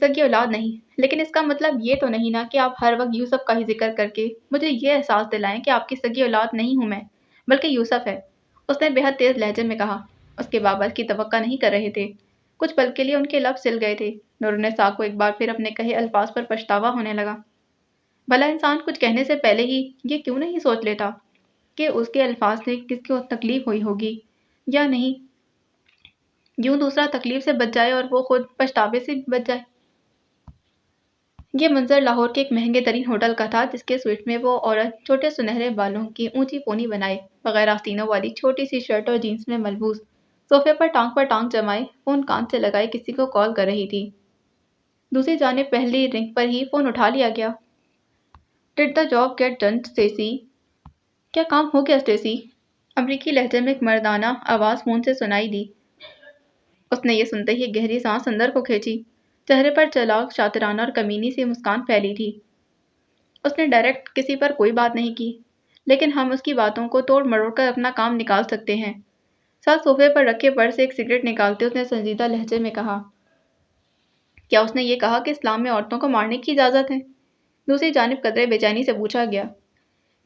سگی اولاد نہیں، لیکن اس کا مطلب یہ تو نہیں نا کہ آپ ہر وقت یوسف کا ہی ذکر کر کے مجھے یہ احساس دلائیں کہ آپ کی سگی اولاد نہیں ہوں میں، بلکہ یوسف ہے، اس نے بہت تیز لہجے میں کہا۔ اس کے بابا اس کی توقع نہیں کر رہے تھے۔ کچھ پل کے لیے ان کے لب سل گئے تھے۔ نورالنساء کو ایک بار پھر اپنے کہے الفاظ پر پچھتاوا ہونے لگا۔ بھلا انسان کچھ کہنے سے پہلے ہی یہ کیوں نہیں سوچ لیتا کہ اس کے الفاظ سے کس کو تکلیف ہوئی ہوگی یا نہیں، یوں دوسرا تکلیف سے بچ جائے اور وہ خود پچھتاوے سے بچ جائے۔ یہ منظر لاہور کے ایک مہنگے ترین ہوٹل کا تھا، جس کے سویٹ میں وہ عورت چھوٹے سنہرے بالوں کی اونچی پونی بنائے بغیر آستینوں والی چھوٹی سی شرٹ اور جینس میں ملبوس، صوفے پر ٹانگ جمائے فون کان سے لگائے کسی کو کال کر رہی تھی۔ دوسری جانب پہلی رنگ پر ہی فون اٹھا لیا گیا۔ ڈڈ the job get done Stacy? کیا کام ہو گیا اسٹیسی؟ امریکی لہجے میں ایک مردانہ آواز فون سے سنائی دی۔ اس نے یہ سنتے ہی گہری سانس اندر کو کھینچی۔ چہرے پر چلاک شاطرانہ اور کمینی سی مسکان پھیلی تھی۔ اس نے ڈائریکٹ کسی پر کوئی بات نہیں کی، لیکن ہم اس کی باتوں کو توڑ مروڑ کر اپنا کام نکال سکتے ہیں۔ ساتھ صوفے پر رکھے پرس سے ایک سگریٹ نکالتے اس نے سنجیدہ لہجے میں کہا۔ کیا اس نے یہ کہا کہ اسلام میں عورتوں کو مارنے کی اجازت ہے؟ دوسری جانب قدرے بے چینی سے پوچھا گیا۔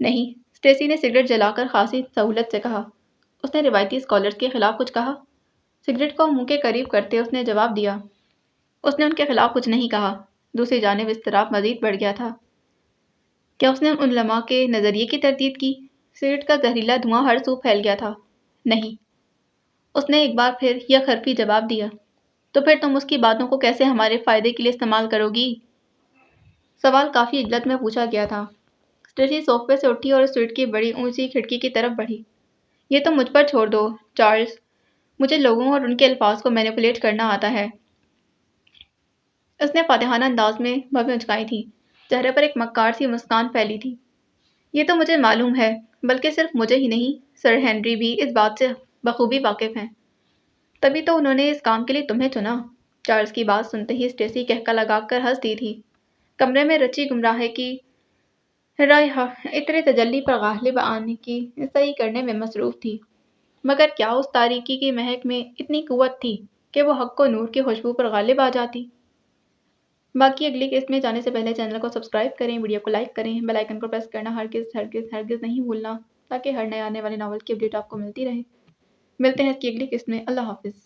نہیں، اسٹیسی نے سگریٹ جلا کر خاصی سہولت سے کہا۔ اس نے روایتی اسکالرز کے خلاف کچھ کہا؟ سگریٹ کو منہ کے قریب کرتے اس نے جواب دیا۔ اس نے ان کے خلاف کچھ نہیں کہا۔ دوسری جانب اضطراب مزید بڑھ گیا تھا۔ کیا اس نے ان علماء کے نظریے کی تردید کی؟ سگریٹ کا زہریلا دھواں ہر سو پھیل گیا تھا۔ نہیں، اس نے ایک بار پھر یک حرفی جواب دیا۔ تو پھر تم اس کی باتوں کو کیسے ہمارے فائدے کے لیے استعمال کرو گی؟ سوال کافی عجلت میں پوچھا گیا تھا۔ اسٹیسی صوفے سے اٹھی اور اس سویٹ کی بڑی اونچی کھڑکی کی طرف بڑھی۔ یہ تو مجھ پر چھوڑ دو چارلز، مجھے لوگوں اور ان کے الفاظ کو مینیپولیٹ کرنا آتا ہے۔ اس نے فاتحانہ انداز میں بھویں اچکائی تھی، چہرے پر ایک مکار سی مسکان پھیلی تھی۔ یہ تو مجھے معلوم ہے، بلکہ صرف مجھے ہی نہیں، سر ہنری بھی اس بات سے بخوبی واقف ہیں۔ تبھی تو انہوں نے اس کام کے لیے تمہیں چنا۔ چارلز کی بات سنتے ہی اسٹیسی کہکا لگا کر ہنس دی تھی۔ کمرے میں رچی گمراہی کی رائحہ عطر تجلی پر غالب آنے کی صحیح کرنے میں مصروف تھی، مگر کیا اس تاریکی کی مہک میں اتنی قوت تھی کہ وہ حق و نور کی خوشبو پر غالب آ جاتی؟ باقی اگلی قسط میں جانے سے پہلے چینل کو سبسکرائب کریں، ویڈیو کو لائک کریں، بیل آئیکن کو پریس کرنا ہرگز نہیں بھولنا، تاکہ ہر نئے آنے والے ناول کی اپڈیٹ آپ کو ملتی رہے۔ ملتے ہیں اس کی اگلی قسط میں۔ اللہ حافظ۔